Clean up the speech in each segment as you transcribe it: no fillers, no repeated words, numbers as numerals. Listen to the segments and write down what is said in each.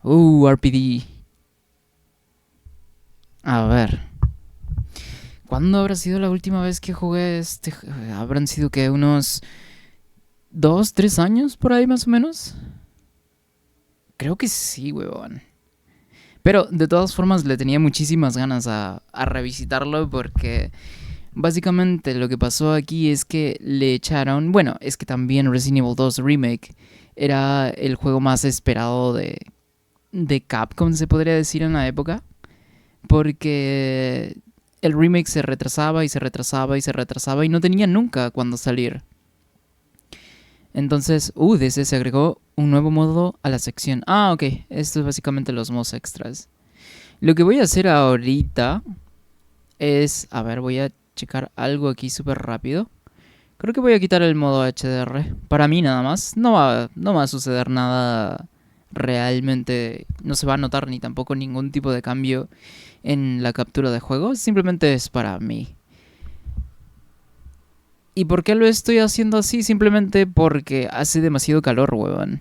RPD. A ver. ¿Cuándo habrá sido la última vez que jugué este? ¿Habrán sido que unos 2, 3 años por ahí más o menos? Creo que sí, huevón. Pero de todas formas le tenía muchísimas ganas a revisitarlo porque básicamente lo que pasó aquí es que le echaron... Bueno, es que también Resident Evil 2 Remake era el juego más esperado de Capcom, se podría decir en la época. Porque el remake se retrasaba y se retrasaba y se retrasaba y no tenía nunca cuándo salir. Entonces, desde se agregó un nuevo modo a la sección. Ah, ok. Esto es básicamente los modos extras. Lo que voy a hacer ahorita es... A ver, voy a checar algo aquí súper rápido. Creo que voy a quitar el modo HDR. Para mí nada más. No va a suceder nada realmente. No se va a notar ni tampoco ningún tipo de cambio en la captura de juego. Simplemente es para mí. ¿Y por qué lo estoy haciendo así? Simplemente porque hace demasiado calor, huevón.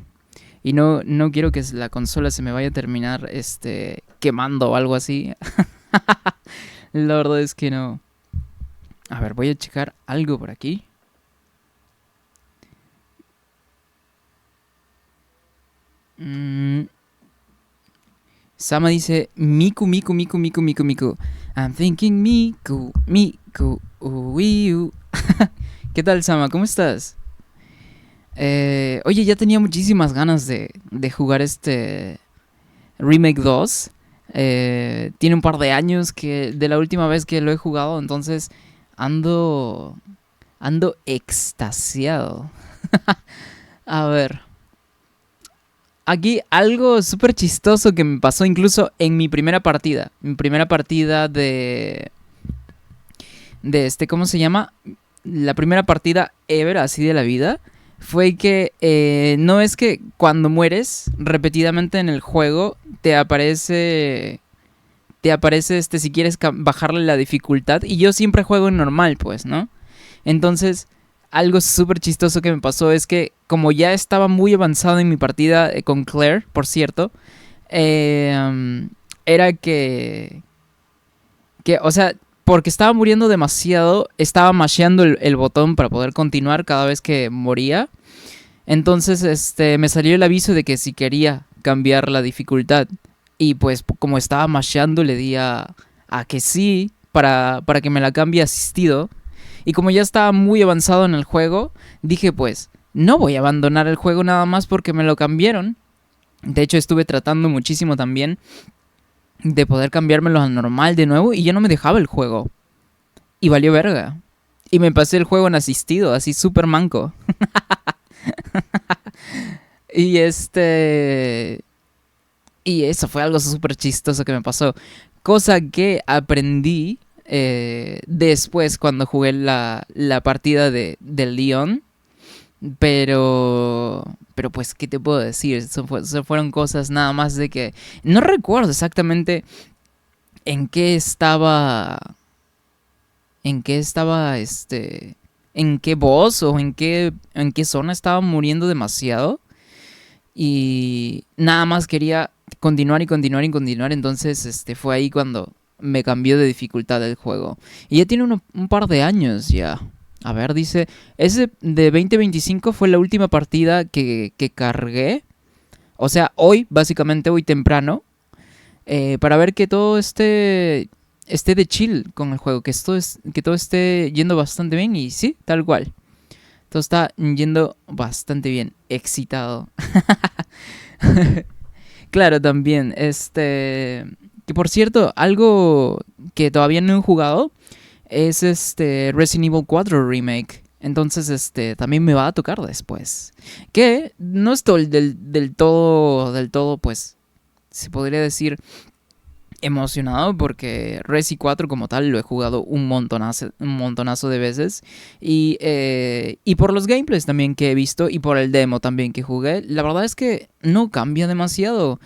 Y no quiero que la consola se me vaya a terminar quemando o algo así. La verdad es que no. A ver, voy a checar algo por aquí. Sama dice Miku, Miku, Miku, Miku, Miku, Miku. I'm thinking Miku, Miku, uiu. ¿Qué tal, Sama? ¿Cómo estás? Oye, ya tenía muchísimas ganas de jugar este Remake 2. Tiene un par de años que de la última vez que lo he jugado, entonces ando extasiado. A ver, aquí algo súper chistoso que me pasó incluso en mi primera partida. Mi primera partida ¿cómo se llama? La primera partida ever, así de la vida, fue que no es que cuando mueres repetidamente en el juego te aparece si quieres bajarle la dificultad, y yo siempre juego en normal, pues, ¿no? Entonces, algo súper chistoso que me pasó es que como ya estaba muy avanzado en mi partida con Claire, por cierto, era o sea, porque estaba muriendo demasiado, estaba masheando el botón para poder continuar cada vez que moría. Entonces, me salió el aviso de que si quería cambiar la dificultad. Y pues, como estaba masheando, le di a que sí, para que me la cambie asistido. Y como ya estaba muy avanzado en el juego, dije pues, no voy a abandonar el juego nada más porque me lo cambiaron. De hecho, estuve tratando muchísimo también de poder cambiármelo a normal de nuevo y ya no me dejaba el juego. Y valió verga. Y me pasé el juego en asistido, así súper manco. y Y eso fue algo súper chistoso que me pasó. Cosa que aprendí después cuando jugué la partida de Leon. Pero pues, ¿qué te puedo decir? Eso fueron cosas nada más de que... No recuerdo exactamente en qué estaba... En qué estaba, en qué boss o en qué zona estaba muriendo demasiado. Y nada más quería continuar y continuar y continuar. Entonces, fue ahí cuando me cambió de dificultad el juego. Y ya tiene un par de años ya. A ver, dice... Ese de 2025 fue la última partida que cargué. O sea, hoy, básicamente hoy temprano. Para ver que todo esté de chill con el juego. Que todo esté yendo bastante bien. Y sí, tal cual. Todo está yendo bastante bien. Excitado. Claro, también. Que por cierto, algo que todavía no he jugado es Resident Evil 4 Remake. Entonces, también me va a tocar después. Que no estoy del todo, pues, se podría decir emocionado porque Resi 4 como tal lo he jugado un montonazo de veces y por los gameplays también que he visto y por el demo también que jugué, la verdad es que no cambia demasiado,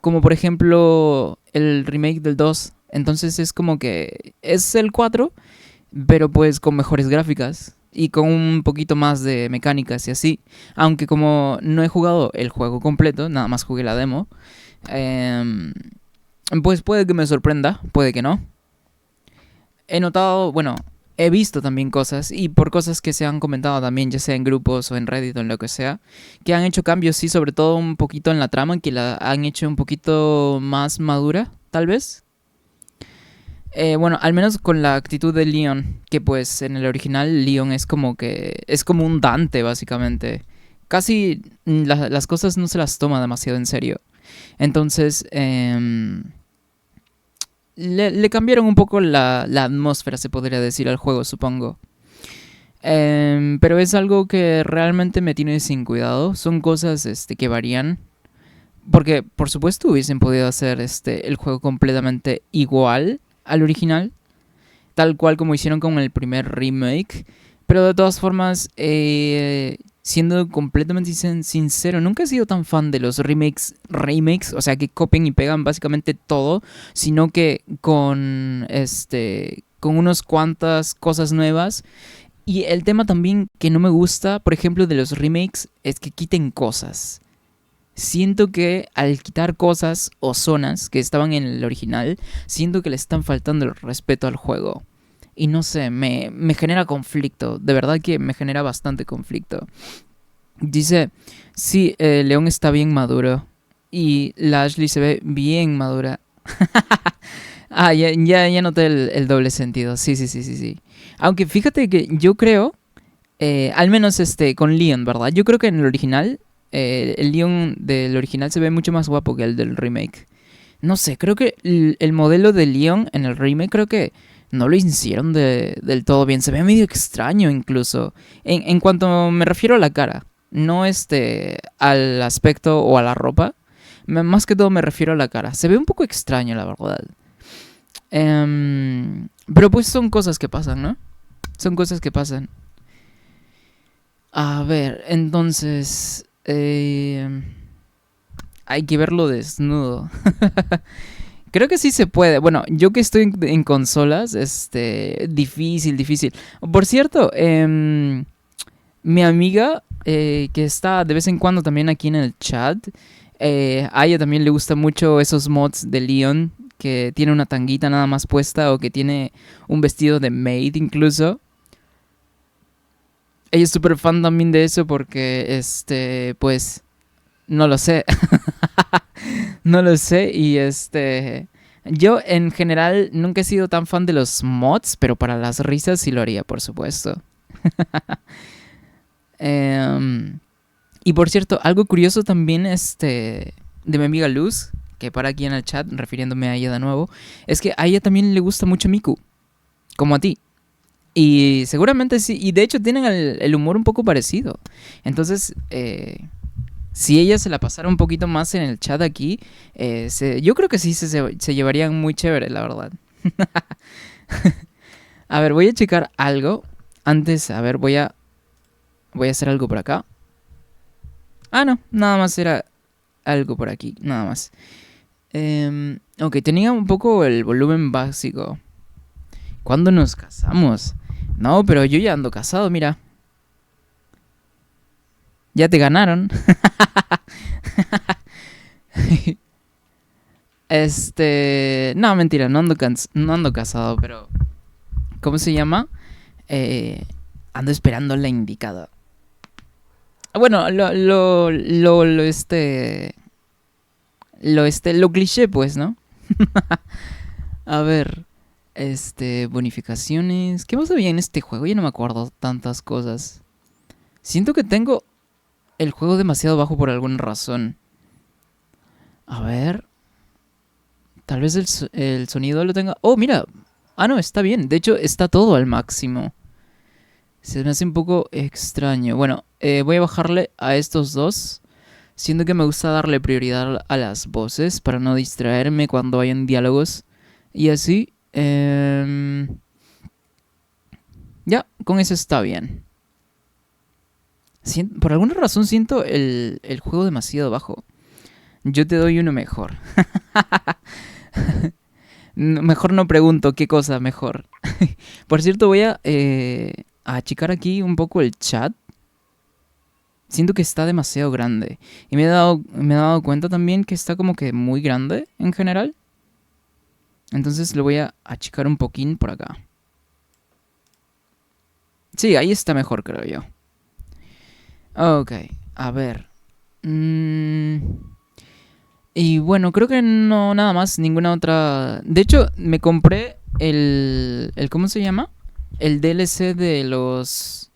como por ejemplo el remake del 2. Entonces es como que es el 4 pero pues con mejores gráficas. y con un poquito más de mecánicas y así. Aunque como no he jugado el juego completo, nada más jugué la demo, em, pues puede que me sorprenda, puede que no. He notado, bueno, he visto también cosas y por cosas que se han comentado también, ya sea en grupos o en Reddit o en lo que sea, que han hecho cambios, sí, sobre todo un poquito en la trama, que la han hecho un poquito más madura, tal vez. Bueno, al menos con la actitud de Leon, que pues en el original Leon es como que es como un Dante básicamente. Casi las cosas no se las toma demasiado en serio. Entonces, le cambiaron un poco la atmósfera, se podría decir, al juego, supongo. Pero es algo que realmente me tiene sin cuidado. Son cosas que varían. Porque, por supuesto, hubiesen podido hacer el juego completamente igual al original, tal cual como hicieron con el primer remake. Pero de todas formas, siendo completamente sincero, nunca he sido tan fan de los remakes, o sea, que copian y pegan básicamente todo, sino que con unas cuantas cosas nuevas. Y el tema también que no me gusta, por ejemplo, de los remakes, es que quiten cosas. Siento que al quitar cosas o zonas que estaban en el original, siento que le están faltando el respeto al juego. Y no sé, me genera conflicto. De verdad que me genera bastante conflicto. Dice, sí, León está bien maduro. Y la Ashley se ve bien madura. Ah, ya noté el doble sentido. Sí, sí, sí, sí, sí. Aunque fíjate que yo creo, al menos con Leon, ¿verdad? Yo creo que en el original, el Leon del original se ve mucho más guapo que el del remake. No sé, creo que el modelo de Leon en el remake creo que no lo hicieron del todo bien. Se ve medio extraño incluso. En cuanto me refiero a la cara, no al aspecto o a la ropa. Más que todo me refiero a la cara. Se ve un poco extraño, la verdad. Pero pues son cosas que pasan, ¿no? Son cosas que pasan. A ver, entonces... hay que verlo desnudo. Creo que sí se puede. Bueno, yo que estoy en consolas, difícil, difícil. Por cierto, mi amiga, que está de vez en cuando también aquí en el chat, a ella también le gusta mucho esos mods de Leon, que tiene una tanguita nada más puesta o que tiene un vestido de maid incluso. Ella es súper fan también de eso porque, pues, no lo sé. No lo sé y yo en general nunca he sido tan fan de los mods, pero para las risas sí lo haría, por supuesto. Y por cierto, algo curioso también de mi amiga Luz, que para aquí en el chat, refiriéndome a ella de nuevo, es que a ella también le gusta mucho Miku, como a ti. Y seguramente sí, y de hecho tienen el humor un poco parecido. Entonces, si ella se la pasara un poquito más en el chat aquí, yo creo que sí se llevarían muy chévere, la verdad. A ver, voy a checar algo. Antes, a ver, voy a hacer algo por acá. Ah, no, nada más era algo por aquí, nada más. Ok, tenía un poco el volumen básico. ¿Cuándo nos casamos? No, pero yo ya ando casado, mira. Ya te ganaron. No, mentira, no ando casado, pero... ¿Cómo se llama? Ando esperando la indicada. Bueno, lo cliché, pues, ¿no? A ver, bonificaciones. ¿Qué más había en este juego? Ya no me acuerdo tantas cosas. Siento que tengo el juego demasiado bajo por alguna razón. A ver. Tal vez el sonido lo tenga... Oh, mira. Ah, no, está bien. De hecho, está todo al máximo. Se me hace un poco extraño. Bueno, voy a bajarle a estos dos. Siento que me gusta darle prioridad a las voces para no distraerme cuando hayan diálogos. Y así. Ya, con eso está bien. Por alguna razón siento el juego demasiado bajo. Yo te doy uno mejor. Mejor no pregunto qué cosa mejor. Por cierto, voy a a achicar aquí un poco el chat. Siento que está demasiado grande. Y me he dado cuenta también que está como que muy grande en general. Entonces lo voy a achicar un poquín por acá. Sí, ahí está mejor, creo yo. Ok, a ver. Mm, y bueno, creo que no nada más, ninguna otra. De hecho, me compré el ¿cómo se llama? El DLC de los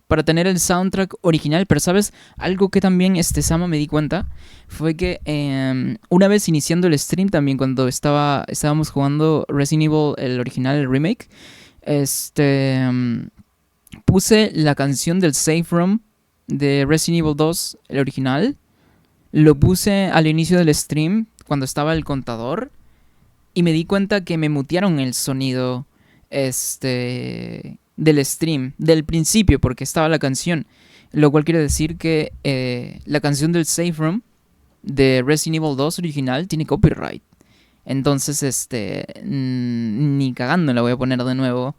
para tener el soundtrack original, pero sabes, algo que también Sama me di cuenta fue que una vez iniciando el stream también cuando estábamos jugando Resident Evil el original, el remake, puse la canción del Safe Room de Resident Evil 2, el original, lo puse al inicio del stream cuando estaba el contador y me di cuenta que me mutearon el sonido del stream, del principio, porque estaba la canción. Lo cual quiere decir que la canción del Safe Room de Resident Evil 2 original tiene copyright. Entonces, ni cagando la voy a poner de nuevo.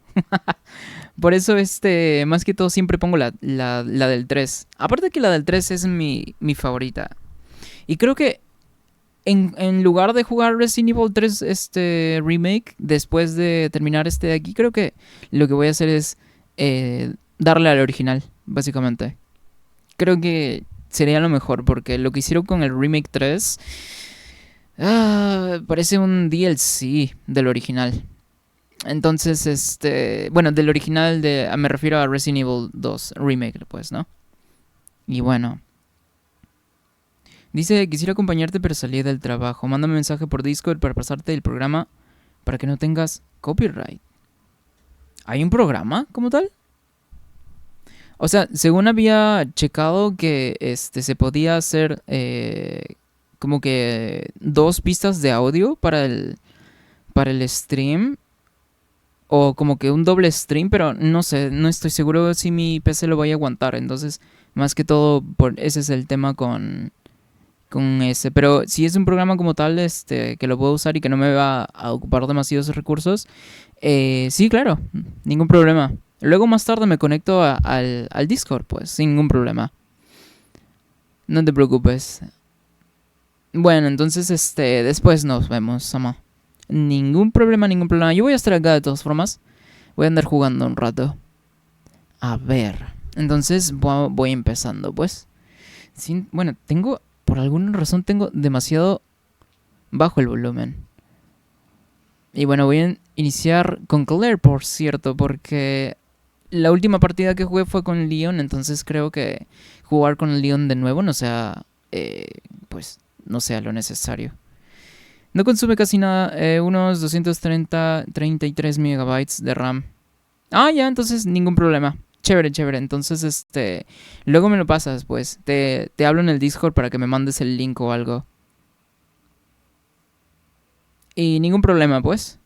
Por eso, más que todo siempre pongo la del 3. Aparte que la del 3 es mi favorita. Y creo que en lugar de jugar Resident Evil 3 remake, después de terminar de aquí, creo que lo que voy a hacer es darle al original, básicamente. Creo que sería lo mejor, porque lo que hicieron con el remake 3 parece un DLC del original. Entonces, bueno, del original me refiero a Resident Evil 2 remake, pues, ¿no? Y bueno, dice, quisiera acompañarte pero salí del trabajo. Mándame un mensaje por Discord para pasarte el programa para que no tengas copyright. ¿Hay un programa como tal? O sea, según había checado que se podía hacer como que dos pistas de audio para el stream. O como que un doble stream, pero no sé, no estoy seguro si mi PC lo vaya a aguantar. Entonces, más que todo, ese es el tema con ese. Pero si es un programa como tal, que lo puedo usar y que no me va a ocupar demasiados recursos, sí, claro, ningún problema. Luego más tarde me conecto al Discord, pues, sin ningún problema. No te preocupes. Bueno, entonces, después nos vemos, Sama. Ningún problema, ningún problema. Yo voy a estar acá de todas formas. Voy a andar jugando un rato. A ver. Entonces voy empezando, pues. Bueno, por alguna razón tengo demasiado bajo el volumen. Y bueno, voy a iniciar con Claire, por cierto, porque la última partida que jugué fue con Leon, entonces creo que jugar con Leon de nuevo no sea, pues, no sea lo necesario. No consume casi nada, unos 33 megabytes de RAM. Ah, ya, entonces ningún problema. Chévere, chévere. Entonces, luego me lo pasas, pues. Te hablo en el Discord para que me mandes el link o algo. Y ningún problema, pues.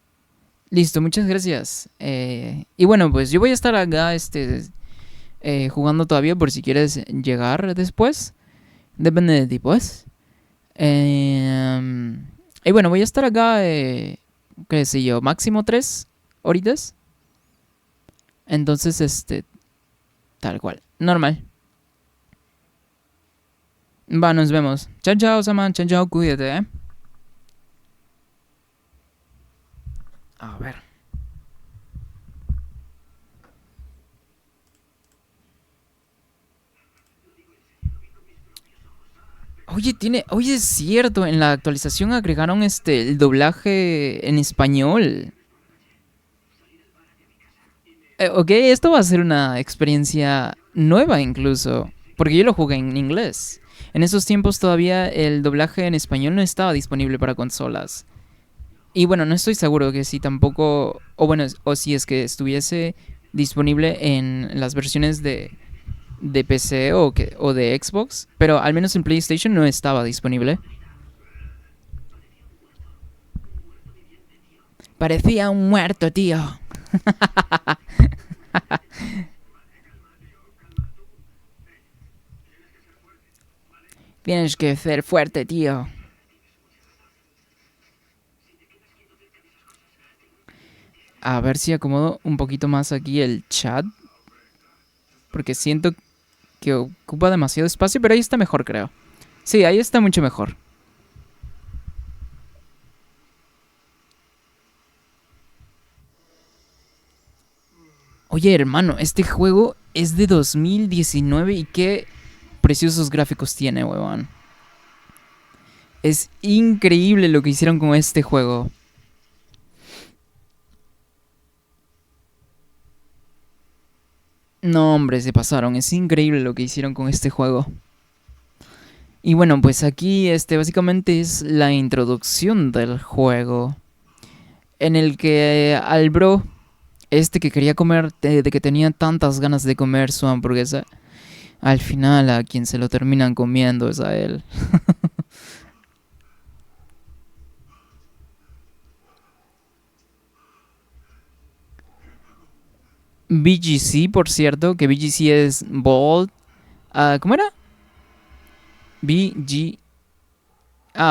Listo, muchas gracias. Y bueno, pues yo voy a estar acá, jugando todavía por si quieres llegar después. Depende de ti, pues. Y bueno, voy a estar acá, qué sé yo, máximo 3 horitas. Entonces, tal cual. Normal. Va, nos vemos. Chao, chao, Saman. Chao, chao, cuídate, A ver. Oye, es cierto, en la actualización agregaron el doblaje en español. Ok, esto va a ser una experiencia nueva incluso, porque yo lo jugué en inglés. En esos tiempos todavía el doblaje en español no estaba disponible para consolas. Y bueno, no estoy seguro que si tampoco, o bueno, o si es que estuviese disponible en las versiones de PC o de Xbox, pero al menos en PlayStation no estaba disponible. Parecía un muerto, tío. Tienes que ser fuerte, tío. A ver si acomodo un poquito más aquí el chat. Porque siento que ocupa demasiado espacio, pero ahí está mejor, creo. Sí, ahí está mucho mejor. Oye, hermano, este juego es de 2019 y qué preciosos gráficos tiene, huevón. Es increíble lo que hicieron con este juego. No, hombre, se pasaron. Es increíble lo que hicieron con este juego. Y bueno, pues aquí básicamente es la introducción del juego. En el que al bro, que quería comer, de que tenía tantas ganas de comer su hamburguesa, al final a quien se lo terminan comiendo es a él. BGC, por cierto, que BGC es Bold. ¿Cómo era? BG.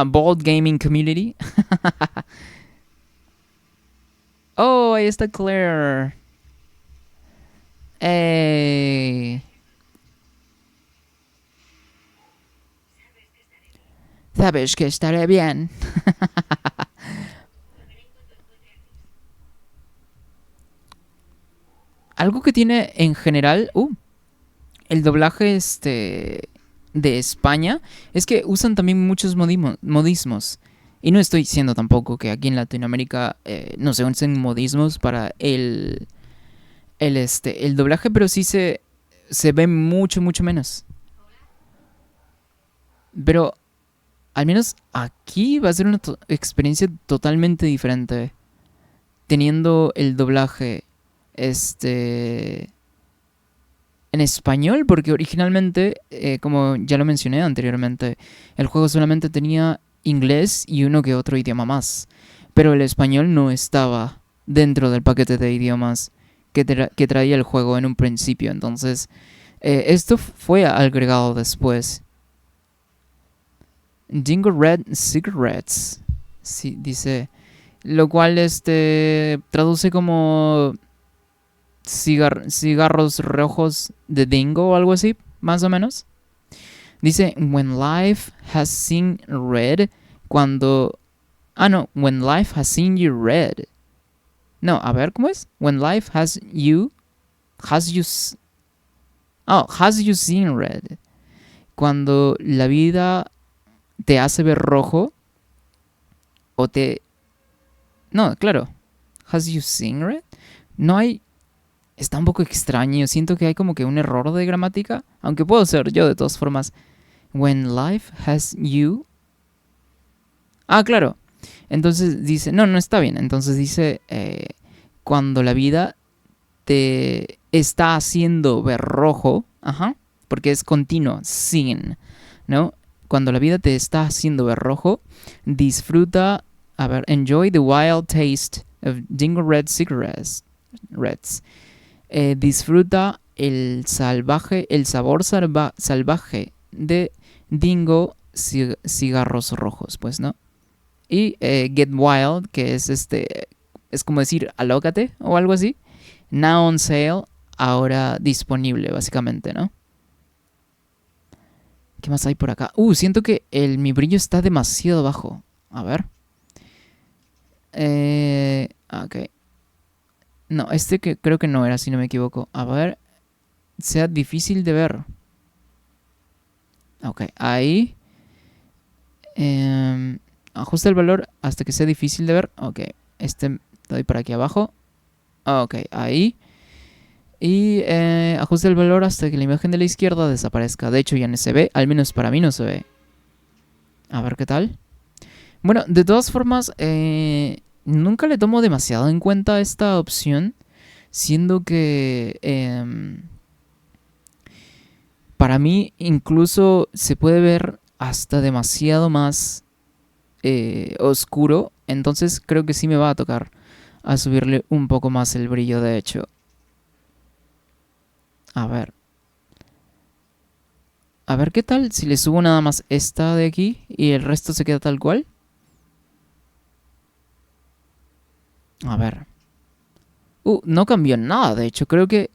Bold Gaming Community. Oh, ahí está Claire. Ey. Sabes que estaré bien. Algo que tiene en general el doblaje de España es que usan también muchos modismos. Y no estoy diciendo tampoco que aquí en Latinoamérica no se usen modismos para el doblaje, pero sí se ve mucho, mucho menos. Pero al menos aquí va a ser una experiencia totalmente diferente. Teniendo el doblaje este en español, porque originalmente, como ya lo mencioné anteriormente, el juego solamente tenía inglés y uno que otro idioma más. Pero el español no estaba dentro del paquete de idiomas que traía el juego en un principio. Entonces, esto fue agregado después. Jingle Red Cigarettes. Sí, dice. Lo cual traduce como cigarros rojos de Dingo o algo así, más o menos. Dice, when life has seen red, cuando... Ah, no, when life has seen you red. No, a ver, ¿cómo es? When life has you... Oh, has you seen red. Cuando la vida te hace ver rojo o te... No, claro. Has you seen red? No hay... Está un poco extraño. Siento que hay como que un error de gramática. Aunque puedo ser yo de todas formas. When life has you. Ah, claro. Entonces dice. No, no está bien. Entonces dice. Cuando la vida te está haciendo ver rojo. Ajá. Porque es continuo. Sin. ¿No? Cuando la vida te está haciendo ver rojo. Disfruta. A ver. Enjoy the wild taste of Jingle Red Cigarettes. Reds. Disfruta el sabor salvaje de Dingo cigarros rojos, pues, ¿no? Y Get Wild, que es como decir alócate o algo así. Now on sale, ahora disponible, básicamente, ¿no? ¿Qué más hay por acá? Siento que mi brillo está demasiado bajo. A ver. Ok. No, que creo que no era, si no me equivoco. A ver. Sea difícil de ver. Ok, ahí. Ajusta el valor hasta que sea difícil de ver. Ok, le doy para aquí abajo. Ok, ahí. Y ajusta el valor hasta que la imagen de la izquierda desaparezca. De hecho, ya no se ve. Al menos para mí no se ve. A ver qué tal. Bueno, de todas formas, nunca le tomo demasiado en cuenta esta opción. Siendo que para mí incluso se puede ver hasta demasiado más oscuro. Entonces creo que sí me va a tocar a subirle un poco más el brillo, de hecho. A ver. A ver qué tal si le subo nada más esta de aquí y el resto se queda tal cual. A ver. No cambió nada, de hecho, creo que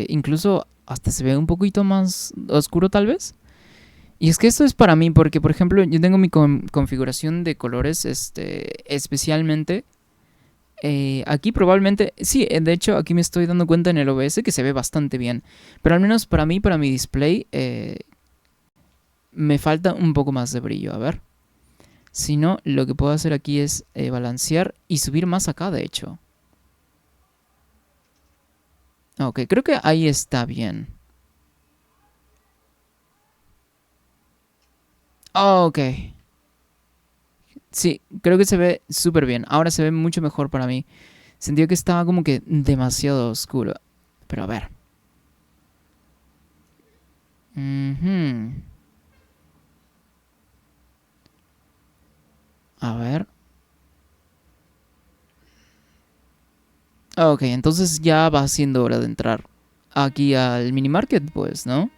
incluso hasta se ve un poquito más oscuro tal vez. Y es que esto es para mí, porque por ejemplo, yo tengo mi configuración de colores, especialmente. Aquí probablemente, sí, de hecho aquí me estoy dando cuenta en el OBS que se ve bastante bien. Pero al menos para mí, para mi display, me falta un poco más de brillo. A ver. Si no, lo que puedo hacer aquí es balancear y subir más acá, de hecho. Ok, creo que ahí está bien. Ok. Sí, creo que se ve súper bien. Ahora se ve mucho mejor para mí. Sentía que estaba como que demasiado oscuro. Pero a ver. Ujú. A ver. Ok, entonces ya va siendo hora de entrar aquí al mini market, pues, ¿no?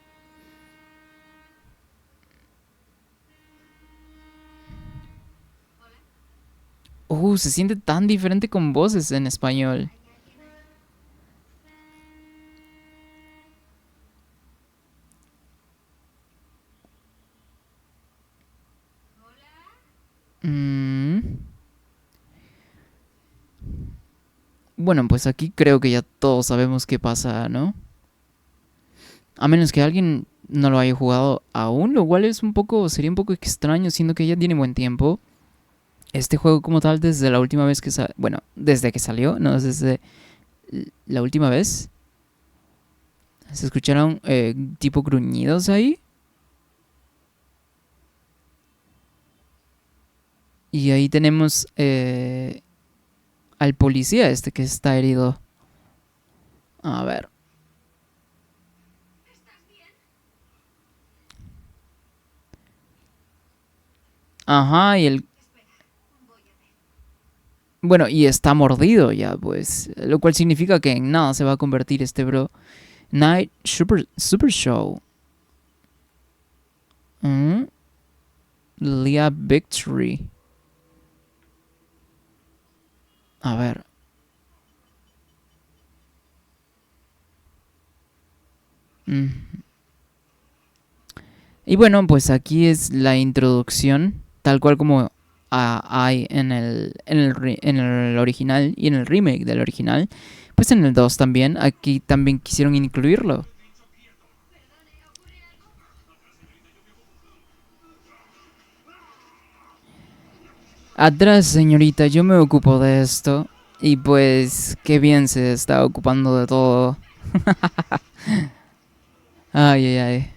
Se siente tan diferente con voces en español. Mm. Bueno, pues aquí creo que ya todos sabemos qué pasa, ¿no? A menos que alguien no lo haya jugado aún, lo cual es un poco, sería un poco extraño, siendo que ya tiene buen tiempo. Este juego como tal, desde la última vez que bueno, desde que salió, no desde la última vez. ¿Se escucharon tipo gruñidos ahí? Y ahí tenemos al policía este que está herido. A ver. Ajá, y el... Bueno, y está mordido ya, pues. Lo cual significa que en nada se va a convertir este bro. Night Super Show. Mm, Leah Victory. A ver. Mm. Y bueno, pues aquí es la introducción, tal cual como hay en el original y en el remake del original. Pues en el 2 también, aquí también quisieron incluirlo. Atrás, señorita, yo me ocupo de esto. Y pues, qué bien se está ocupando de todo. Ay, ay, ay.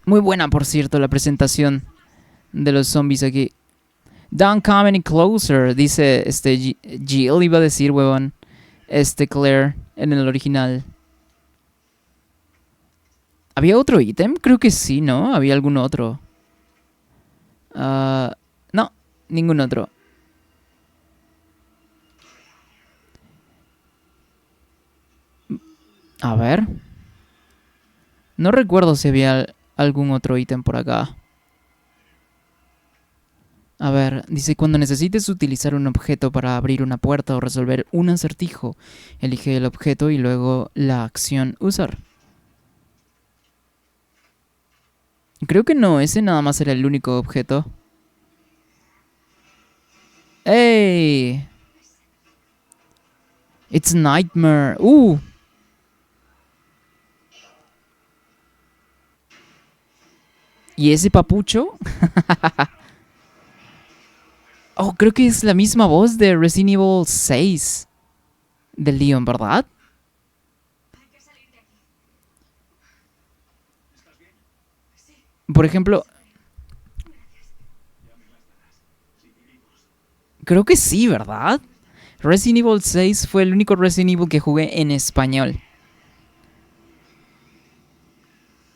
Muy buena, por cierto, la presentación de los zombies aquí. Don't come any closer, dice Jill, iba a decir, huevón. Claire, en el original. ¿Había otro ítem? Creo que sí, ¿no? ¿Había algún otro? Ah, no, ningún otro. A ver. No recuerdo si había algún otro ítem por acá. A ver, dice, cuando necesites utilizar un objeto para abrir una puerta o resolver un acertijo, elige el objeto y luego la acción usar. Creo que no, ese nada más era el único objeto. ¡Ey! It's Nightmare. ¿Y ese papucho? Creo que es la misma voz de Resident Evil 6 de Leon, ¿verdad? Por ejemplo, creo que sí, ¿verdad? Resident Evil 6 fue el único Resident Evil que jugué en español.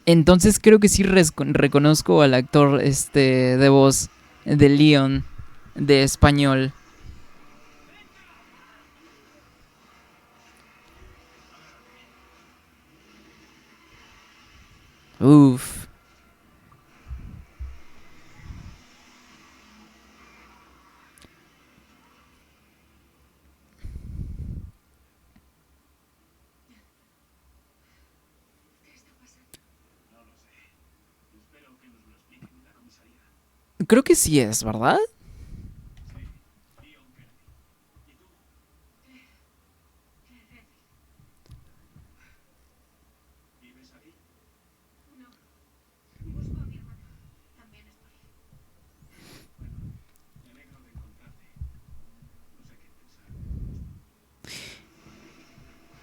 Entonces creo que sí reconozco al actor de voz de Leon de español. Uf. Creo que sí es, ¿verdad?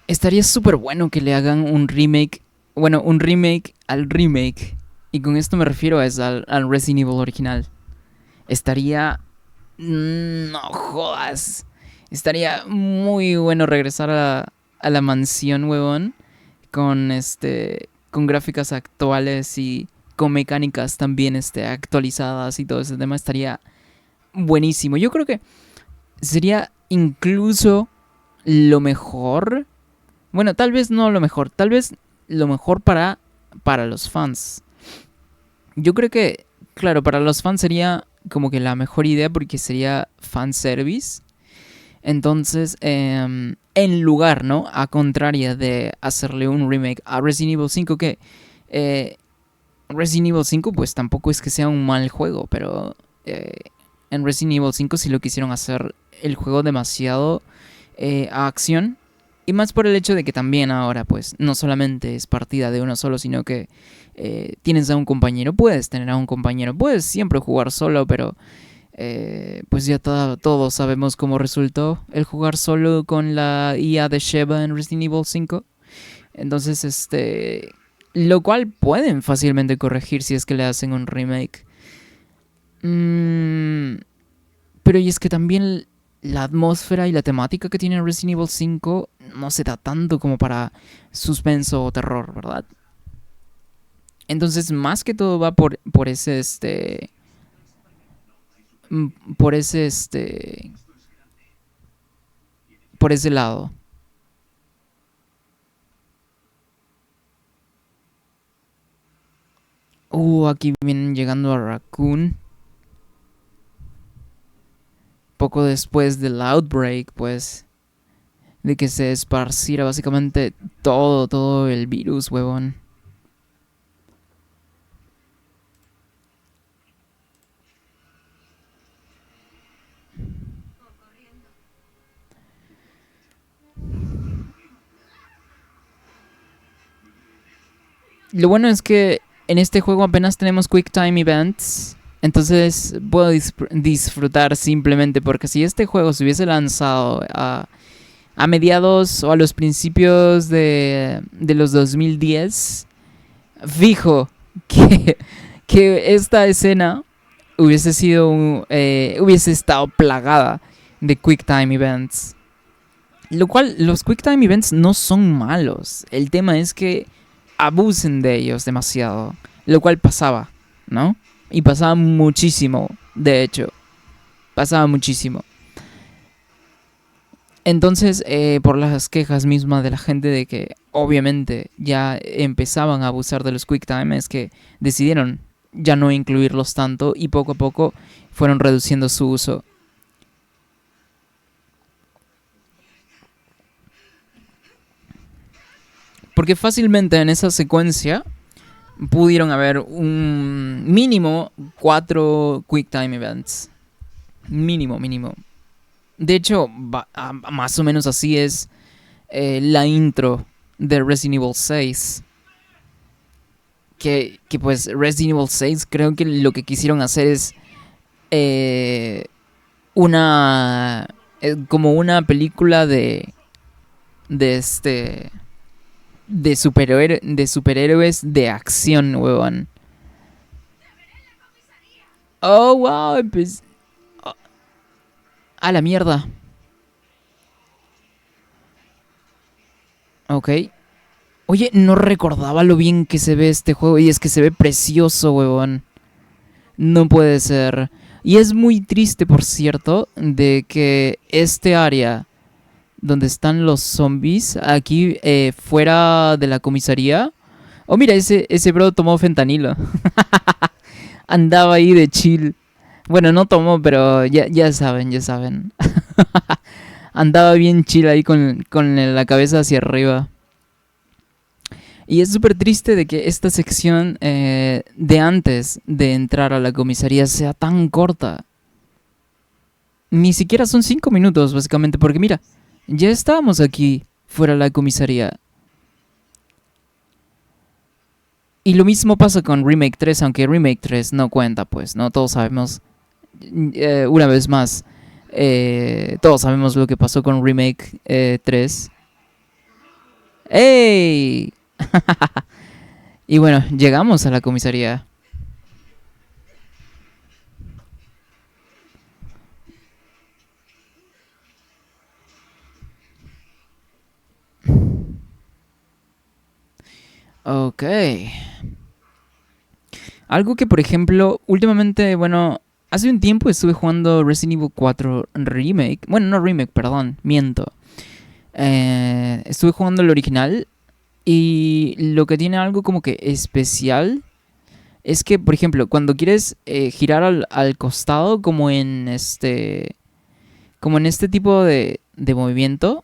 Estaría súper bueno que le hagan un remake. Bueno, un remake al remake. Y con esto me refiero al Resident Evil original. Estaría... No jodas. Estaría muy bueno regresar a la mansión, huevón. Con con gráficas actuales y con mecánicas también actualizadas y todo ese tema. Estaría buenísimo. Yo creo que sería incluso lo mejor. Bueno, tal vez no lo mejor, tal vez lo mejor para los fans. Yo creo que, claro, para los fans sería como que la mejor idea porque sería fanservice. Entonces, en lugar, ¿no? A contraria de hacerle un remake a Resident Evil 5, que eh, Resident Evil 5 pues tampoco es que sea un mal juego, pero en Resident Evil 5 sí lo quisieron hacer el juego demasiado a acción. Y más por el hecho de que también ahora, pues, no solamente es partida de uno solo, sino que tienes a un compañero, puedes tener a un compañero, puedes siempre jugar solo, pero pues ya todos sabemos cómo resultó el jugar solo con la IA de Sheva en Resident Evil 5. Entonces, lo cual pueden fácilmente corregir si es que le hacen un remake. Mm, pero y es que también la atmósfera y la temática que tiene Resident Evil 5 no se da tanto como para suspenso o terror, ¿verdad? Entonces, más que todo va por ese, por ese, por ese lado. Aquí vienen llegando a Raccoon. Poco después del outbreak, pues, de que se esparciera básicamente todo el virus, huevón. Lo bueno es que en este juego apenas tenemos Quick Time Events. Entonces puedo disfrutar simplemente porque si este juego se hubiese lanzado a mediados o a los principios de los 2010, fijo que, que esta escena hubiese estado plagada de Quick Time Events. Lo cual, los Quick Time Events no son malos. El tema es que abusen de ellos demasiado. Lo cual pasaba, ¿no? Y pasaba muchísimo, de hecho. Pasaba muchísimo. Entonces, por las quejas mismas de la gente de que obviamente ya empezaban a abusar de los Quick Time, es que decidieron ya no incluirlos tanto y poco a poco fueron reduciendo su uso. Porque fácilmente en esa secuencia pudieron haber un mínimo 4 Quick Time Events. Mínimo, mínimo. De hecho, más o menos así es la intro de Resident Evil 6. Que pues Resident Evil 6 creo que lo que quisieron hacer es eh, una... como una película de de superhéroes de acción, huevón. Oh, wow, pues... A la mierda. Ok. Oye, no recordaba lo bien que se ve este juego. Y es que se ve precioso, huevón. No puede ser. Y es muy triste, por cierto, de que este área donde están los zombies, aquí fuera de la comisaría. Oh, mira, ese bro tomó fentanilo. Andaba ahí de chill. Bueno, no tomó, pero ya saben, ya saben. Andaba bien chill ahí con la cabeza hacia arriba. Y es súper triste de que esta sección de antes de entrar a la comisaría sea tan corta. Ni siquiera son 5 minutos, básicamente, porque mira, ya estábamos aquí, fuera de la comisaría. Y lo mismo pasa con Remake 3, aunque Remake 3 no cuenta, pues, ¿no? Todos sabemos, una vez más, todos sabemos lo que pasó con Remake 3. ¡Ey! Y bueno, llegamos a la comisaría. Ok. Algo que, por ejemplo, últimamente, bueno, hace un tiempo estuve jugando Resident Evil 4 Remake. Bueno, no Remake, perdón, miento. Estuve jugando el original y lo que tiene algo como que especial es que, por ejemplo, cuando quieres girar al costado, como en este tipo de movimiento,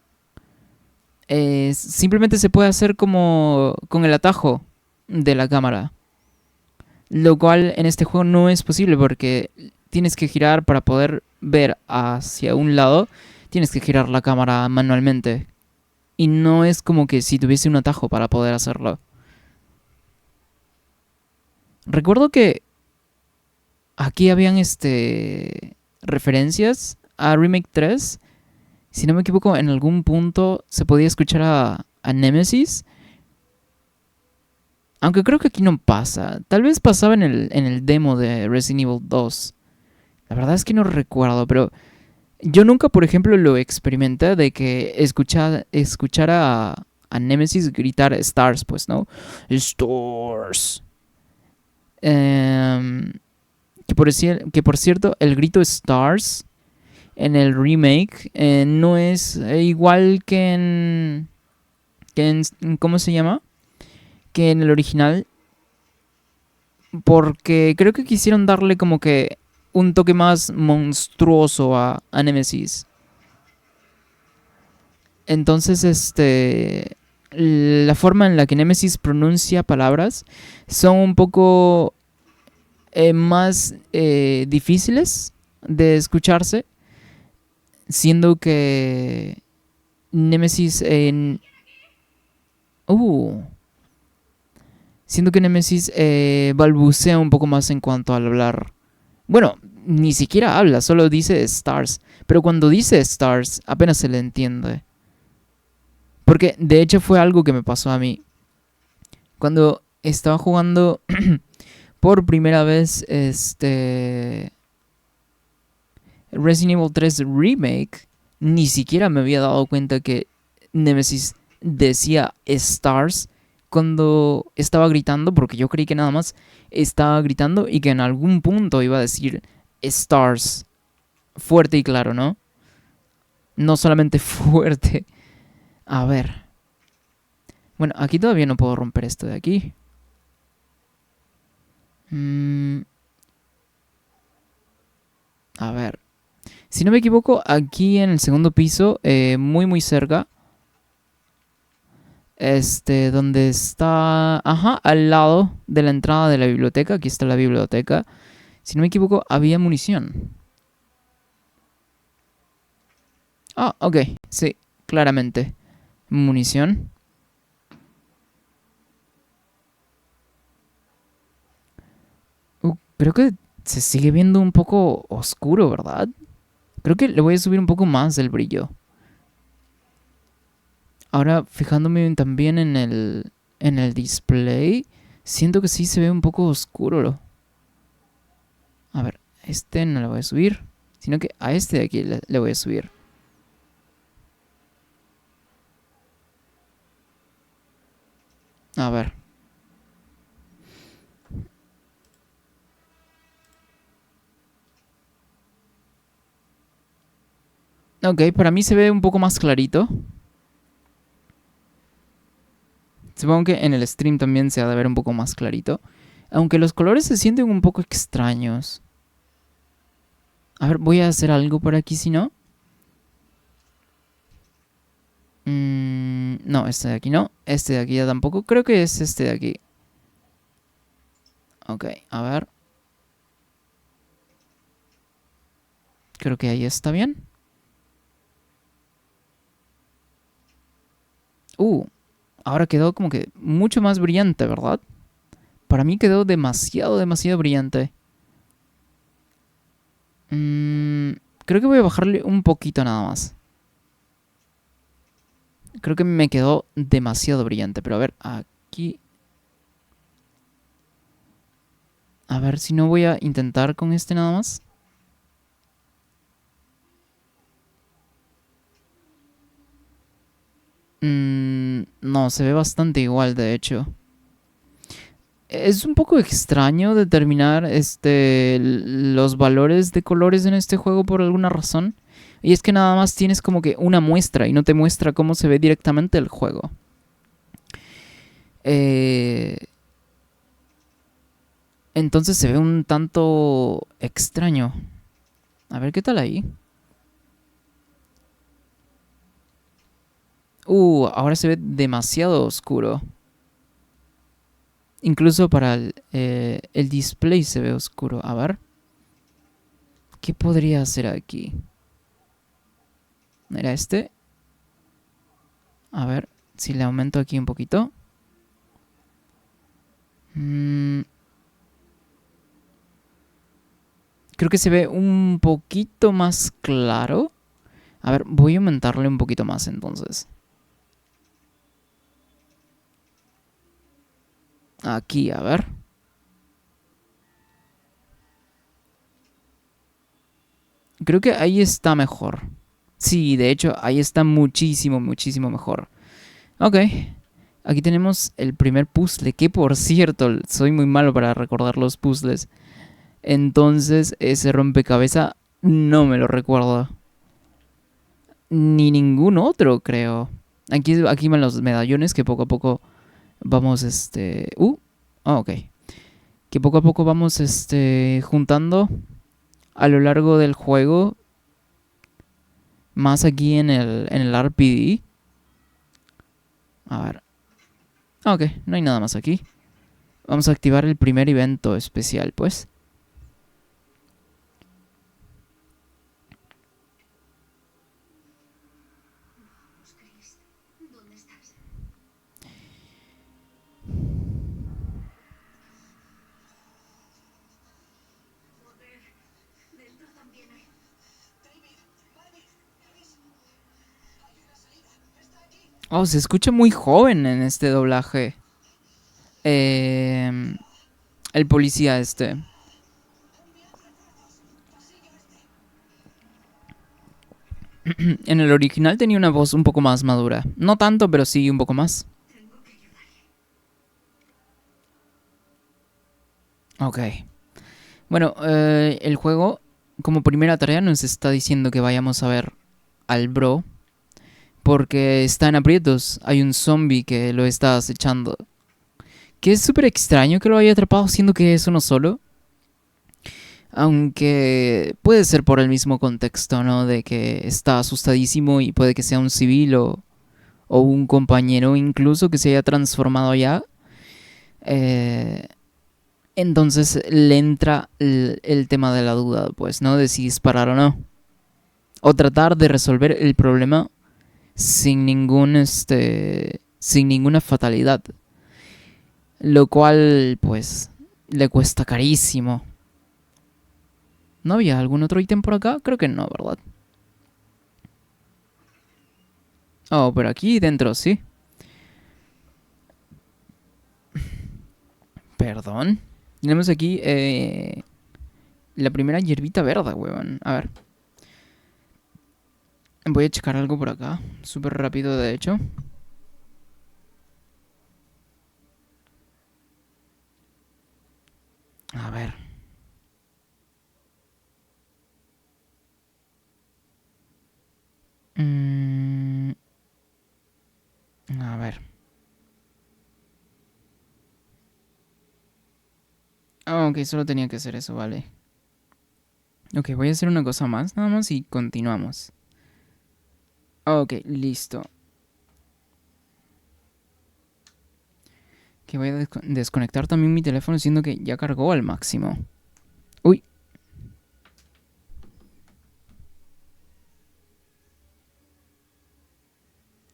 simplemente se puede hacer como con el atajo de la cámara. Lo cual en este juego no es posible porque tienes que girar para poder ver hacia un lado. Tienes que girar la cámara manualmente. Y no es como que si tuviese un atajo para poder hacerlo. Recuerdo que aquí habían referencias a Remake 3. Si no me equivoco, en algún punto se podía escuchar a Nemesis. Aunque creo que aquí no pasa. Tal vez pasaba en el demo de Resident Evil 2. La verdad es que no recuerdo, pero yo nunca, por ejemplo, lo experimenté de que escuchara a Nemesis gritar Stars, pues, ¿no? Stars. Em, que por cierto, el grito Stars en el remake no es igual ¿cómo se llama? Que en el original. Porque creo que quisieron darle como que un toque más monstruoso a Nemesis. Entonces, la forma en la que Nemesis pronuncia palabras son un poco más difíciles de escucharse, siendo que Nemesis uh, siendo que Nemesis balbucea un poco más en cuanto al hablar. Bueno, ni siquiera habla, solo dice Stars. Pero cuando dice Stars, apenas se le entiende. Porque de hecho fue algo que me pasó a mí. Cuando estaba jugando por primera vez Resident Evil 3 Remake, ni siquiera me había dado cuenta que Nemesis decía Stars cuando estaba gritando, porque yo creí que nada más estaba gritando y que en algún punto iba a decir Stars fuerte y claro, ¿no? No solamente fuerte. A ver. Bueno, aquí todavía no puedo romper esto de aquí. A ver. Si no me equivoco, aquí en el segundo piso, muy muy cerca, donde está, ajá, al lado de la entrada de la biblioteca, aquí está la biblioteca. Si no me equivoco, había munición. Ah, ok, sí, claramente. Munición. Creo que se sigue viendo un poco oscuro, ¿verdad? Creo que le voy a subir un poco más el brillo. Ahora, fijándome también en el display, siento que sí se ve un poco oscuro. A ver, no le voy a subir, sino que a este de aquí le voy a subir. A ver. Ok, para mí se ve un poco más clarito. Supongo que en el stream también se ha de ver un poco más clarito. Aunque los colores se sienten un poco extraños. A ver, voy a hacer algo por aquí, si no. No, este de aquí no. Este de aquí ya tampoco. Creo que es este de aquí. Ok, a ver. Creo que ahí está bien. Uh, ahora quedó como que mucho más brillante, ¿verdad? Para mí quedó demasiado, demasiado brillante. Mm, creo que voy a bajarle un poquito nada más. Creo que me quedó demasiado brillante. Pero a ver, aquí. A ver si no voy a intentar con este nada más. No, se ve bastante igual, de hecho. Es un poco extraño determinar los valores de colores en este juego por alguna razón. Y es que nada más tienes como que una muestra y no te muestra cómo se ve directamente el juego. Eh, entonces se ve un tanto extraño. A ver qué tal ahí. Ahora se ve demasiado oscuro. Incluso para el display se ve oscuro. A ver. ¿Qué podría hacer aquí? ¿Era este? A ver si le aumento aquí un poquito. Mm, creo que se ve un poquito más claro. A ver, voy a aumentarle un poquito más entonces. Aquí, a ver. Creo que ahí está mejor. Sí, de hecho, ahí está muchísimo, muchísimo mejor. Ok. Aquí tenemos el primer puzzle, que por cierto, soy muy malo para recordar los puzzles. Entonces, ese rompecabezas no me lo recuerdo. Ni ningún otro, creo. Aquí van los medallones que poco a poco vamos, ok. Que poco a poco vamos, juntando a lo largo del juego. Más aquí en el RPD. A ver. Ok, no hay nada más aquí. Vamos a activar el primer evento especial, pues. Oh, se escucha muy joven en este doblaje. Eh, el policía este. En el original tenía una voz un poco más madura. No tanto, pero sí un poco más. Ok. Bueno, el juego, como primera tarea, nos está diciendo que vayamos a ver al bro. Porque está en aprietos. Hay un zombie que lo está acechando. Que es súper extraño que lo haya atrapado, siendo que es uno solo. Aunque puede ser por el mismo contexto, ¿no? De que está asustadísimo y puede que sea un civil o un compañero incluso que se haya transformado ya. Eh, entonces le entra el tema de la duda, pues, ¿no? De si disparar o no. O tratar de resolver el problema sin sin ninguna fatalidad. Lo cual, pues, le cuesta carísimo. ¿No había algún otro ítem por acá? Creo que no, ¿verdad? Oh, pero aquí dentro sí. Perdón. Tenemos aquí la primera hierbita verde, weón. A ver. Voy a checar algo por acá. Súper rápido, de hecho. A ver. Mm, a ver. Ah, ok, solo tenía que hacer eso, vale. Ok, voy a hacer una cosa más, nada más, y continuamos. Ok, listo. Que voy a desconectar también mi teléfono siendo que ya cargó al máximo. Uy.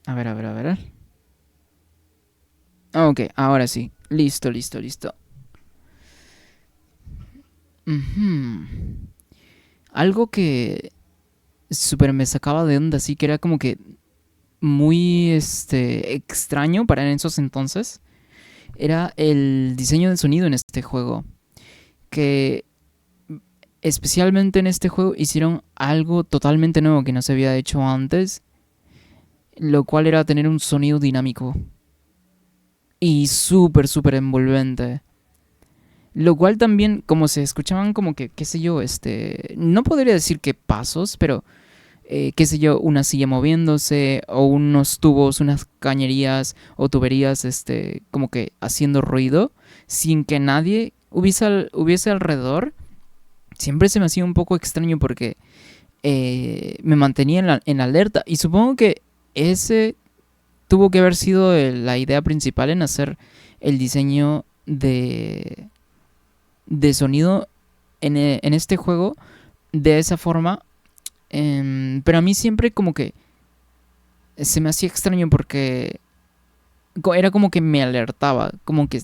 A ver, a ver, a ver. Ok, ahora sí. Listo, listo, listo. Algo que súper me sacaba de onda, así que era como que muy extraño para en esos entonces, era el diseño de sonido en este juego. Que especialmente en este juego hicieron algo totalmente nuevo que no se había hecho antes, lo cual era tener un sonido dinámico y súper, súper envolvente. Lo cual también, como se escuchaban como que, qué sé yo, no podría decir que pasos, pero qué sé yo, una silla moviéndose o unos tubos, unas cañerías o tuberías, como que haciendo ruido sin que nadie hubiese alrededor. Siempre se me hacía un poco extraño porque me mantenía en alerta y supongo que ese tuvo que haber sido la idea principal en hacer el diseño de sonido en este juego de esa forma. Pero a mí siempre como que se me hacía extraño porque era como que me alertaba, como que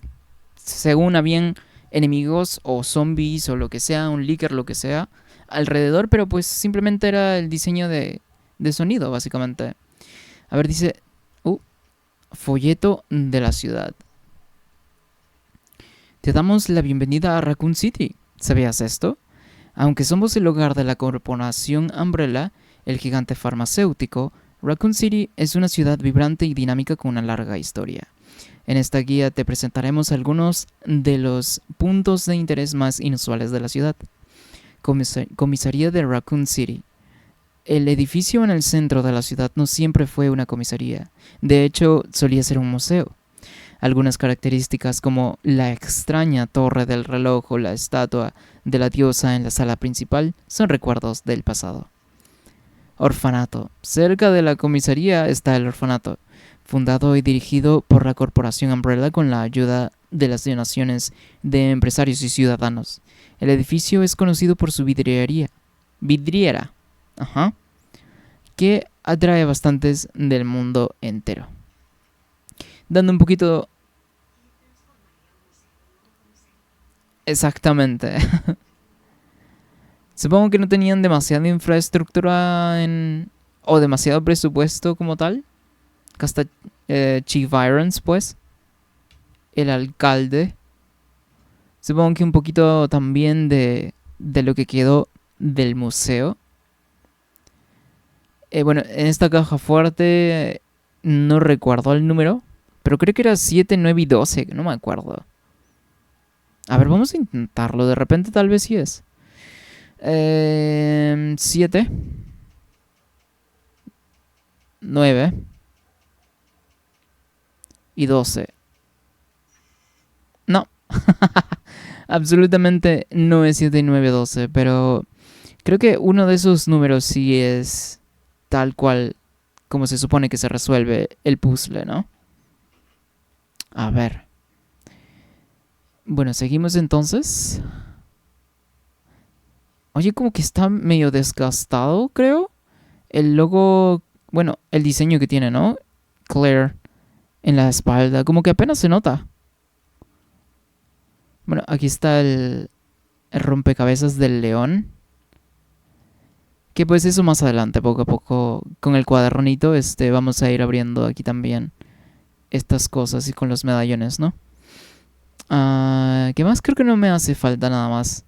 según habían enemigos o zombies o lo que sea, un leaker, lo que sea, alrededor, pero pues simplemente era el diseño de sonido, básicamente. A ver, dice, folleto de la ciudad. Te damos la bienvenida a Raccoon City. ¿Sabías esto? Aunque somos el hogar de la corporación Umbrella, el gigante farmacéutico, Raccoon City es una ciudad vibrante y dinámica con una larga historia. En esta guía te presentaremos algunos de los puntos de interés más inusuales de la ciudad. Comisaría de Raccoon City. El edificio en el centro de la ciudad no siempre fue una comisaría. De hecho, solía ser un museo. Algunas características como la extraña torre del reloj o la estatua de la diosa en la sala principal son recuerdos del pasado. Orfanato. Cerca de la comisaría está el orfanato, fundado y dirigido por la corporación Umbrella con la ayuda de las donaciones de empresarios y ciudadanos. El edificio es conocido por su vidriera, que atrae a bastantes del mundo entero. Dando un poquito... Exactamente. Supongo que no tenían demasiada infraestructura o demasiado presupuesto como tal. Acá está Chief Irons, pues. El alcalde. Supongo que un poquito también de lo que quedó del museo. Bueno, en esta caja fuerte no recuerdo el número, pero creo que era 7, 9 y 12, no me acuerdo. A ver, vamos a intentarlo, de repente tal vez sí es. 7, 9 y 12. No. Absolutamente no es 7, 9, 12, pero creo que uno de esos números sí es tal cual como se supone que se resuelve el puzzle, ¿no? A ver. Bueno, seguimos entonces. Oye, como que está medio desgastado, creo. El logo, bueno, el diseño que tiene, ¿no? Claire en la espalda, como que apenas se nota. Bueno, aquí está el rompecabezas del león. Que pues eso más adelante, poco a poco, con el cuadernito, vamos a ir abriendo aquí también estas cosas y con los medallones, ¿no? ¿Qué más? Creo que no me hace falta nada más.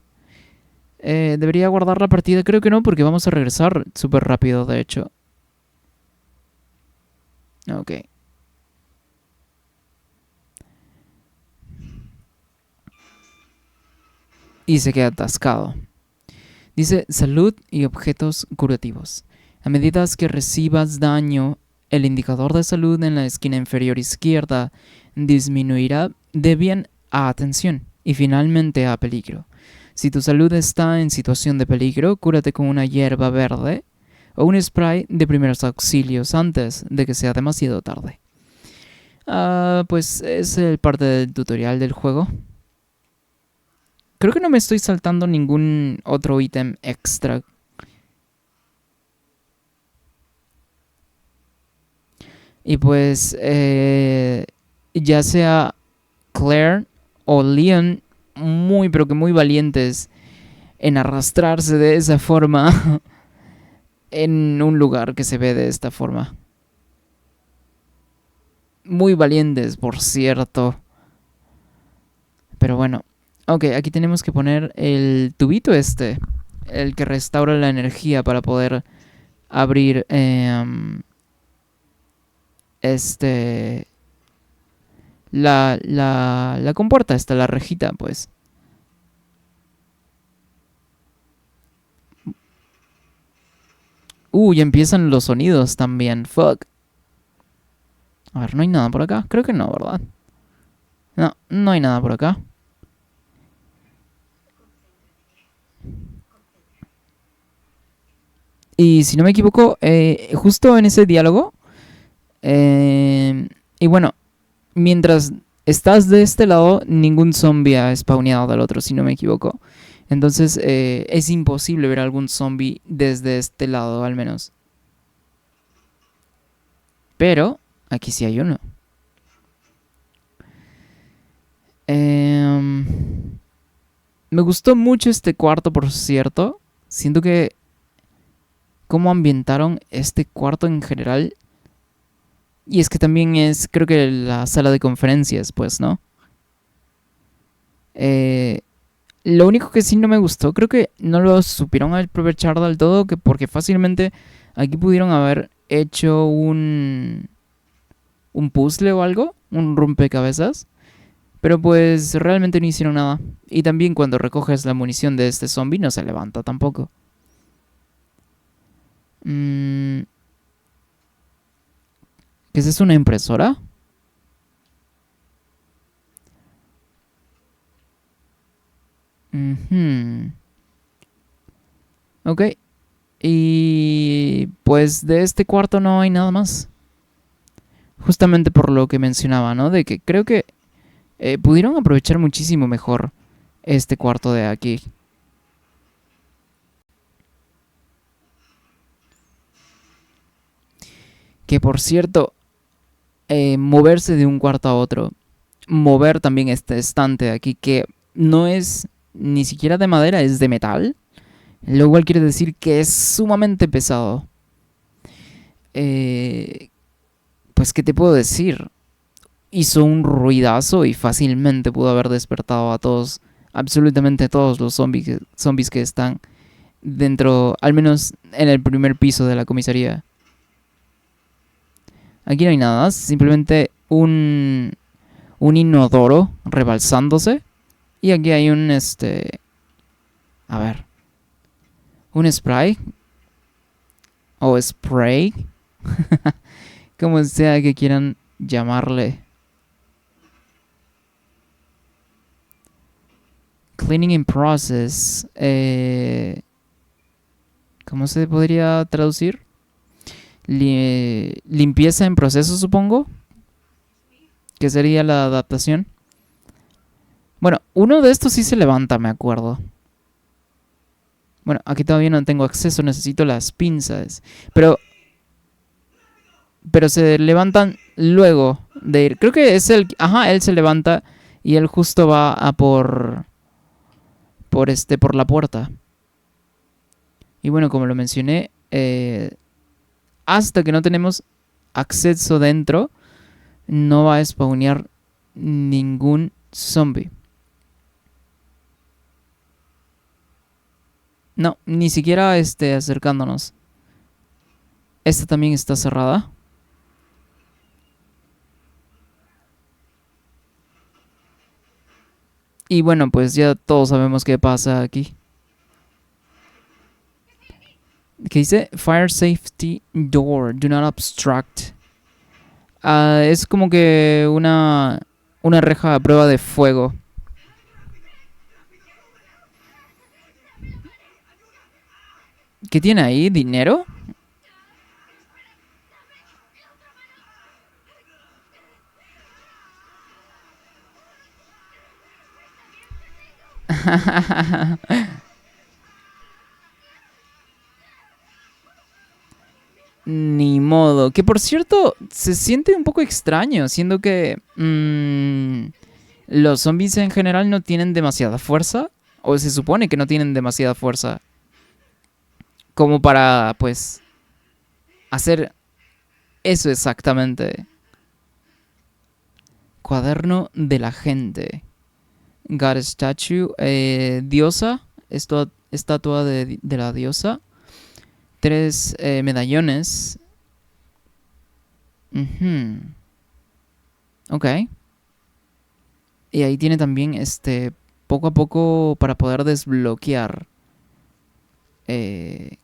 ¿Debería guardar la partida? Creo que no, porque vamos a regresar súper rápido, de hecho. Ok. Y se queda atascado. Dice salud y objetos curativos. A medida que recibas daño, el indicador de salud en la esquina inferior izquierda disminuirá de bien a atención y finalmente a peligro. Si tu salud está en situación de peligro, cúrate con una hierba verde o un spray de primeros auxilios antes de que sea demasiado tarde. Pues es el parte del tutorial del juego. Creo que no me estoy saltando ningún otro ítem extra. Y pues ya sea Claire o Leon, muy pero que muy valientes en arrastrarse de esa forma en un lugar que se ve de esta forma. Muy valientes, por cierto. Pero bueno. Ok, aquí tenemos que poner el tubito este. El que restaura la energía para poder abrir este... la compuerta esta, la rejita, pues. Ya empiezan los sonidos también. Fuck. A ver, no hay nada por acá. Creo que no, ¿verdad? No, no hay nada por acá. Y si no me equivoco, justo en ese diálogo. Y bueno, mientras estás de este lado, ningún zombie ha spawneado del otro, si no me equivoco. Entonces es imposible ver algún zombie desde este lado, al menos. Pero aquí sí hay uno. Eh, Me gustó mucho este cuarto, por cierto. Siento que cómo ambientaron este cuarto en general. Y es que también es, creo que la sala de conferencias, pues, ¿no? Eh, lo único que sí no me gustó, creo que no lo supieron aprovechar del todo, que porque fácilmente aquí pudieron haber hecho un puzzle o algo, un rompecabezas. Pero pues realmente no hicieron nada. Y también cuando recoges la munición de este zombie no se levanta tampoco. Mm, ¿Qué es esto? ¿Una impresora? Ujú. Ok. Y pues de este cuarto no hay nada más. Justamente por lo que mencionaba, ¿no? De que creo que pudieron aprovechar muchísimo mejor este cuarto de aquí. Que por cierto, moverse de un cuarto a otro. Mover también este estante de aquí que no es ni siquiera de madera, es de metal. Lo cual quiere decir que es sumamente pesado. Eh, pues, ¿qué te puedo decir? Hizo un ruidazo y fácilmente pudo haber despertado a todos, absolutamente todos los zombies que están dentro, al menos en el primer piso de la comisaría. Aquí no hay nada, simplemente un inodoro rebalsándose. Y aquí hay a ver, un spray o spray, como sea que quieran llamarle. Cleaning in process. ¿Cómo se podría traducir? Limpieza en proceso, supongo. Que sería la adaptación. Bueno, uno de estos sí se levanta, me acuerdo. Bueno, aquí todavía no tengo acceso, necesito las pinzas. Pero, pero se levantan luego de ir. Creo que es el... Ajá, él se levanta y él justo va a por la puerta. Y bueno, como lo mencioné, hasta que no tenemos acceso dentro, no va a spawnear ningún zombie. No, ni siquiera acercándonos. Esta también está cerrada. Y bueno, pues ya todos sabemos qué pasa aquí. ¿Qué dice? Fire safety door. Do not obstruct. Es como que una reja a prueba de fuego. ¿Qué tiene ahí? ¿Dinero? Ni modo. Que por cierto, se siente un poco extraño, siendo que los zombies en general no tienen demasiada fuerza. O se supone que no tienen demasiada fuerza. Como para, pues, hacer eso exactamente. Cuaderno de la gente. God Statue. Diosa. Estatua de la diosa. Tres medallones. Ujú. Ok. Y ahí tiene también poco a poco para poder desbloquear eh,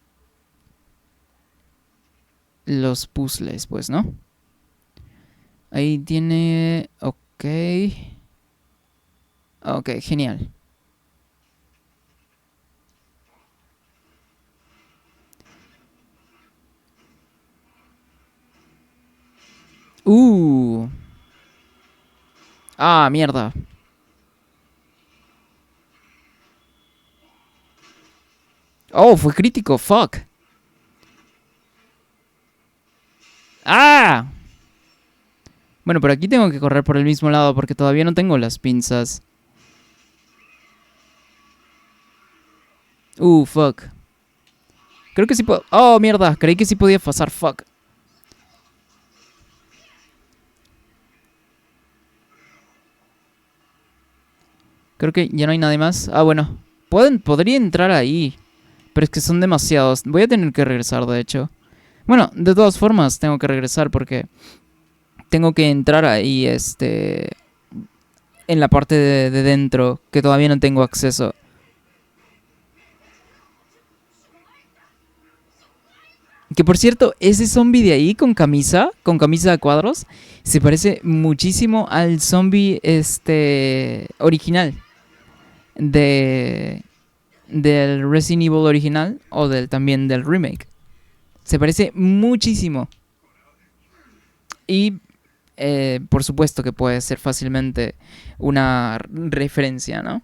los puzzles, pues, ¿no? Ahí tiene... Ok. Ok, genial. Uh. Ah, mierda. Oh, fue crítico, fuck. Ah. Bueno, pero aquí tengo que correr por el mismo lado porque todavía no tengo las pinzas. Fuck. Creo que sí puedo... Oh, mierda. Creí que sí podía pasar, fuck. Creo que ya no hay nadie más. Ah, bueno. Podría entrar ahí. Pero es que son demasiados. Voy a tener que regresar, de hecho. Bueno, de todas formas, tengo que regresar porque tengo que entrar ahí, en la parte de dentro, que todavía no tengo acceso. Que por cierto, ese zombie de ahí con camisa a cuadros, se parece muchísimo al zombie original de del Resident Evil original o también del remake. Se parece muchísimo. Y por supuesto que puede ser fácilmente una referencia, ¿no?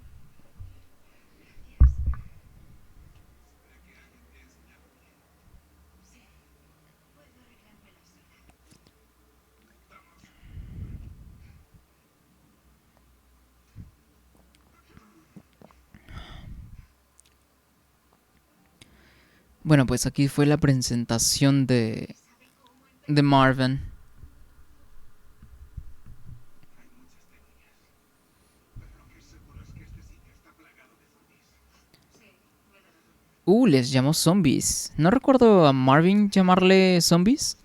Bueno, pues aquí fue la presentación de Marvin. Les llamó zombies. No recuerdo a Marvin llamarle zombies.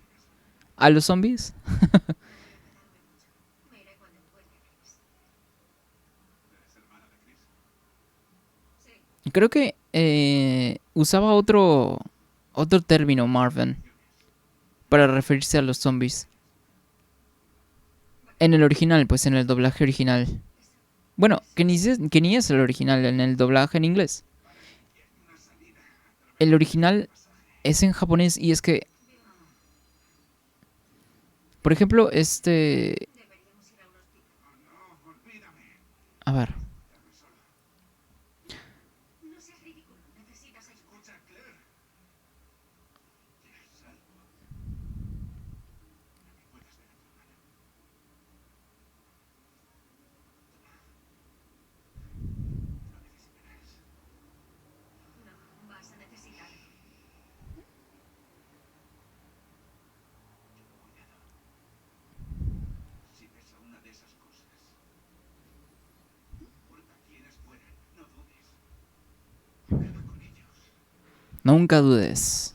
A los zombies. Creo que usaba otro término, Marvin, para referirse a los zombies. En el original, pues en el doblaje original. Bueno, que ni es el original, en el doblaje en inglés. El original es en japonés y es que, por ejemplo, A ver. Nunca dudes.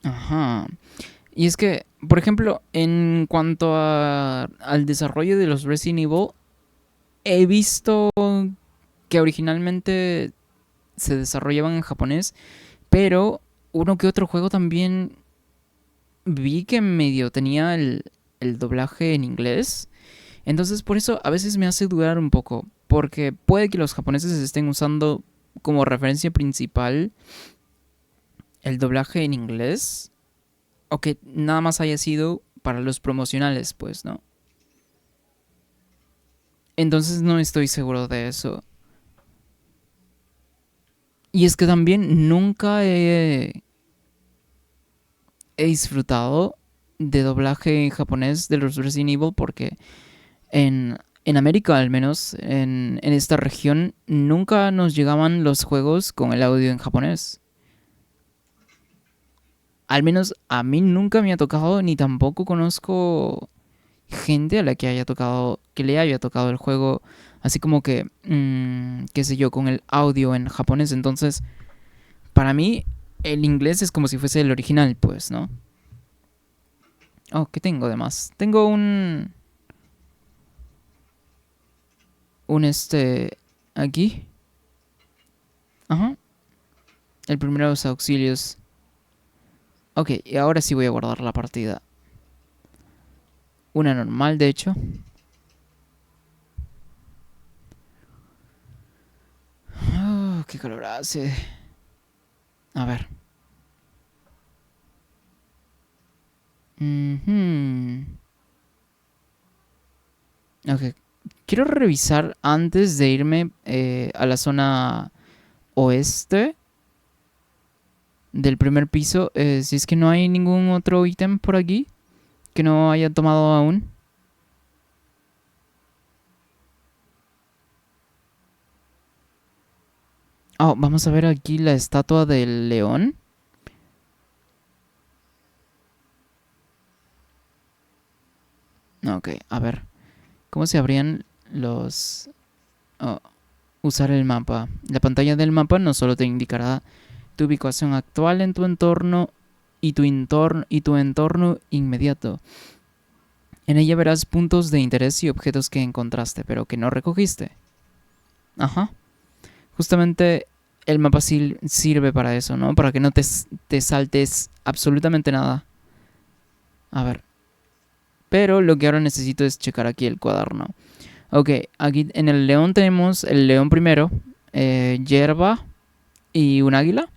Ajá. Y es que, por ejemplo, en cuanto al desarrollo de los Resident Evil, he visto que originalmente se desarrollaban en japonés, pero uno que otro juego también vi que medio tenía el doblaje en inglés. Entonces por eso a veces me hace dudar un poco, porque puede que los japoneses estén usando como referencia principal el doblaje en inglés, o que nada más haya sido para los promocionales, pues, ¿no? Entonces no estoy seguro de eso. Y es que también nunca he disfrutado de doblaje en japonés de los Resident Evil porque en América al menos, en esta región, nunca nos llegaban los juegos con el audio en japonés. Al menos a mí nunca me ha tocado, ni tampoco conozco gente a la que haya tocado, que le haya tocado el juego, así como que, qué sé yo, con el audio en japonés. Entonces, para mí, el inglés es como si fuese el original, pues, ¿no? Oh, ¿qué tengo además? Tengo un aquí. Ajá. El primero de los auxilios. Ok, y ahora sí voy a guardar la partida. Una normal, de hecho. Oh, qué calor hace. A ver. Mhm. Ok. Quiero revisar antes de irme a la zona oeste del primer piso. Si es que no hay ningún otro ítem por aquí que no haya tomado aún. Oh, vamos a ver aquí la estatua del león. Ok, a ver. ¿Cómo se abrían los... oh, usar el mapa? La pantalla del mapa no solo te indicará tu ubicación actual en tu entorno y tu entorno inmediato. En ella verás puntos de interés y objetos que encontraste, pero que no recogiste. Ajá. Justamente el mapa sirve para eso, ¿no? Para que no te saltes absolutamente nada. A ver. Pero lo que ahora necesito es checar aquí el cuaderno. Ok, aquí en el león tenemos el león primero, hierba y un águila.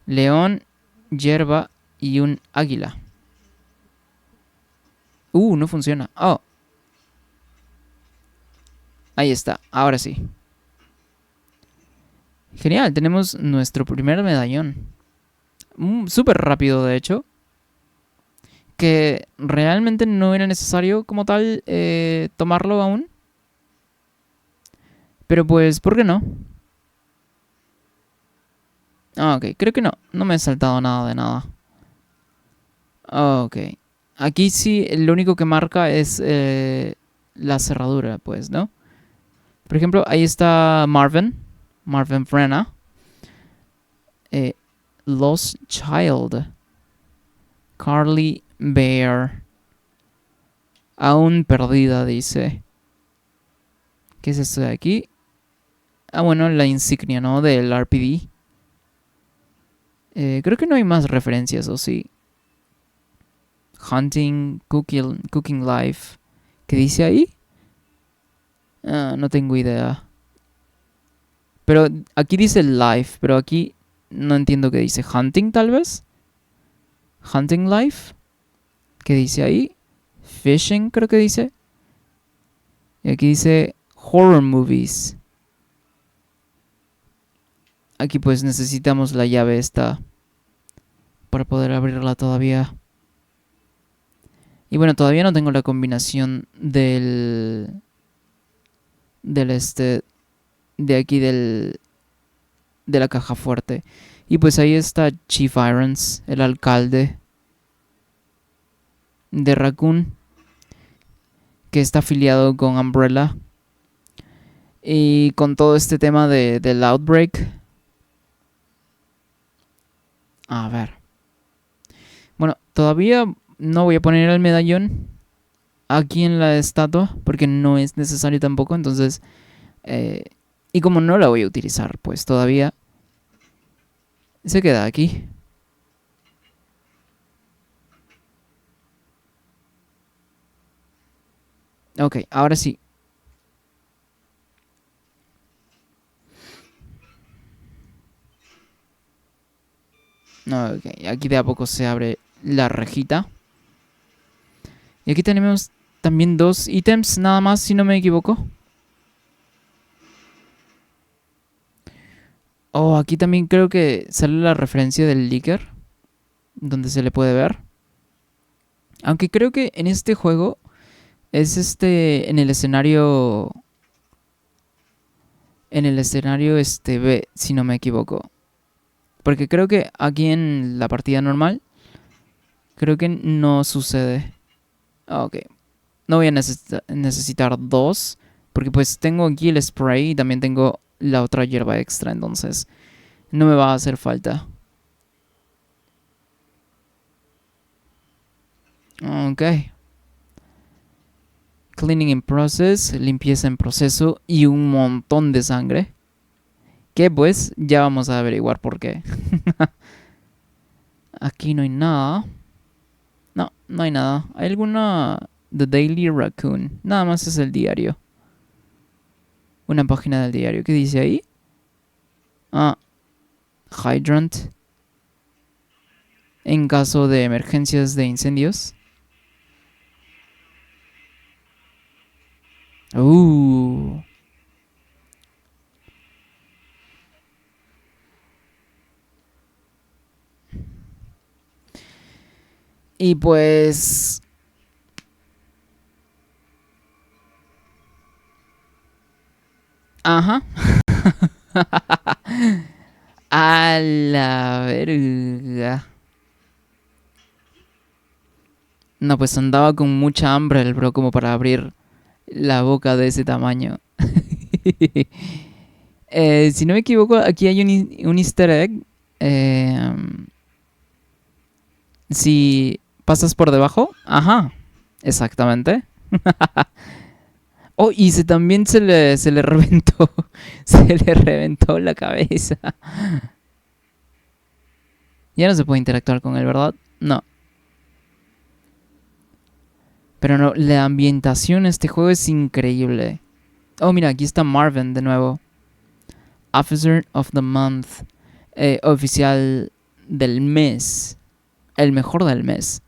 León, hierba y un águila. No funciona. Oh, ahí está. Ahora sí. Genial, tenemos nuestro primer medallón. Súper rápido, de hecho. Que realmente no era necesario como tal tomarlo aún. Pero pues, ¿por qué no? Ah, ok, creo que no. No me he saltado nada de nada. Ok. Aquí sí, lo único que marca es la cerradura, pues, ¿no? Por ejemplo, ahí está Marvin. Marvin Frena. Eh, Lost Child. Carly Bear. Aún perdida, dice. ¿Qué es esto de aquí? Ah, bueno, la insignia, ¿no? Del RPD. Creo que no hay más referencias, ¿o sí? Hunting, Cooking Life. ¿Qué dice ahí? No tengo idea. Pero aquí dice Life, pero aquí no entiendo qué dice. Hunting, tal vez. Hunting Life. ¿Qué dice ahí? Fishing, creo que dice. Y aquí dice Horror Movies. Aquí pues necesitamos la llave esta para poder abrirla todavía. Y bueno, todavía no tengo la combinación del de aquí de la caja fuerte. Y pues ahí está Chief Irons, el alcalde de Raccoon, que está afiliado con Umbrella. Y con todo este tema del Outbreak. A ver. Bueno, todavía no voy a poner el medallón aquí en la estatua, porque no es necesario tampoco. Entonces, eh, y como no la voy a utilizar, pues todavía se queda aquí. Ok, ahora sí. Ok, aquí de a poco se abre la rejita. Y aquí tenemos también 2 ítems, nada más, si no me equivoco. Oh, aquí también creo que sale la referencia del Licker, donde se le puede ver. Aunque creo que en este juego es en el escenario. En el escenario B, si no me equivoco. Porque creo que aquí en la partida normal, creo que no sucede. Ok. No voy a necesitar 2. Porque pues tengo aquí el spray y también tengo la otra hierba extra. Entonces no me va a hacer falta. Ok. Cleaning in process, limpieza en proceso y un montón de sangre. Que pues ya vamos a averiguar por qué. Aquí no hay nada. No, no hay nada. ¿Hay alguna The Daily Raccoon? Nada más es el diario. Una página del diario. ¿Qué dice ahí? Ah, Hydrant. En caso de emergencias de incendios. Uh. Y pues... Ajá. A la verga. No, pues andaba con mucha hambre el bro como para abrir la boca de ese tamaño. Si no me equivoco, aquí hay un easter egg. Eh, si pasas por debajo. Ajá, exactamente. Oh, y también se le reventó. Se le reventó la cabeza. Ya no se puede interactuar con él, ¿verdad? No. Pero no, la ambientación de este juego es increíble. Oh, mira, aquí está Marvin de nuevo. Officer of the Month. Oficial del mes. El mejor del mes.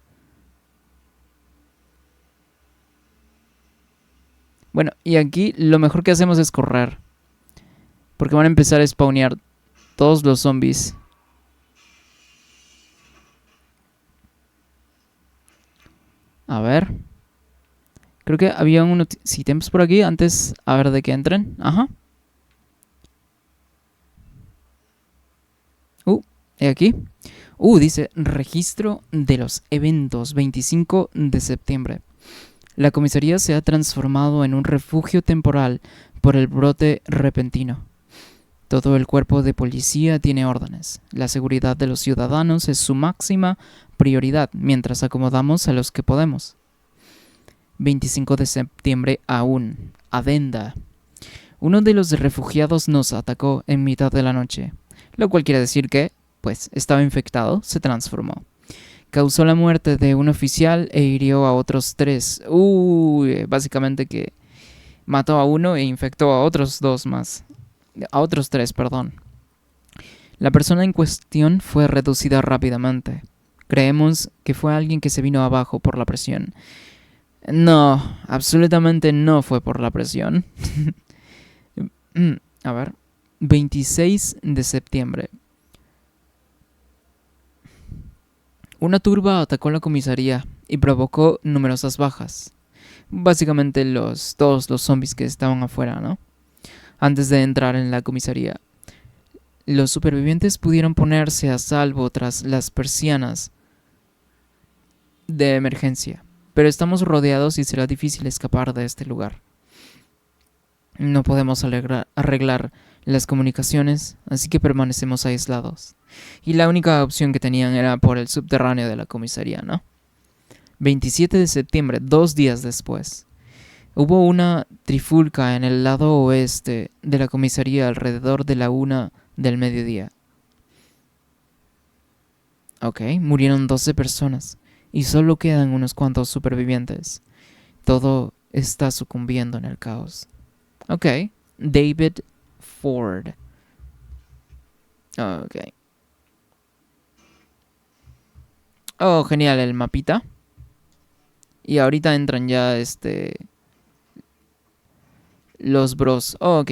Bueno, y aquí lo mejor que hacemos es correr. Porque van a empezar a spawnear todos los zombies. A ver. Creo que había unos ítems por aquí antes. A ver de que entren. Ajá. Y aquí. Dice registro de los eventos 25 de septiembre. La comisaría se ha transformado en un refugio temporal por el brote repentino. Todo el cuerpo de policía tiene órdenes. La seguridad de los ciudadanos es su máxima prioridad mientras acomodamos a los que podemos. 25 de septiembre aún. Adenda. Uno de los refugiados nos atacó en mitad de la noche, lo cual quiere decir que, pues, estaba infectado, se transformó. Causó la muerte de un oficial e hirió a otros 3. Básicamente que mató a uno e infectó a otros 2 más. A otros 3, perdón. La persona en cuestión fue reducida rápidamente. Creemos que fue alguien que se vino abajo por la presión. No, absolutamente no fue por la presión. A ver. 26 de septiembre. Una turba atacó la comisaría y provocó numerosas bajas. Básicamente todos los zombies que estaban afuera, ¿no? Antes de entrar en la comisaría. Los supervivientes pudieron ponerse a salvo tras las persianas de emergencia, pero estamos rodeados y será difícil escapar de este lugar. No podemos arreglar las comunicaciones, así que permanecemos aislados. Y la única opción que tenían era por el subterráneo de la comisaría, ¿no? 27 de septiembre, 2 días después. Hubo una trifulca en el lado oeste de la comisaría alrededor de la 1 del mediodía. Ok, murieron 12 personas y solo quedan unos cuantos supervivientes. Todo está sucumbiendo en el caos. Ok, David Ford. Ok. Oh, genial, el mapita. Y ahorita entran ya, los bros. Oh, ok.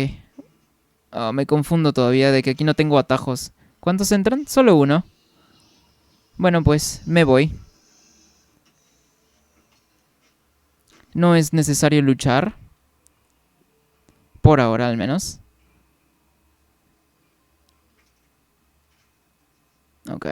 Oh, me confundo todavía de que aquí no tengo atajos. ¿Cuántos entran? Solo uno. Bueno, pues me voy. No es necesario luchar. Por ahora, al menos. Ok.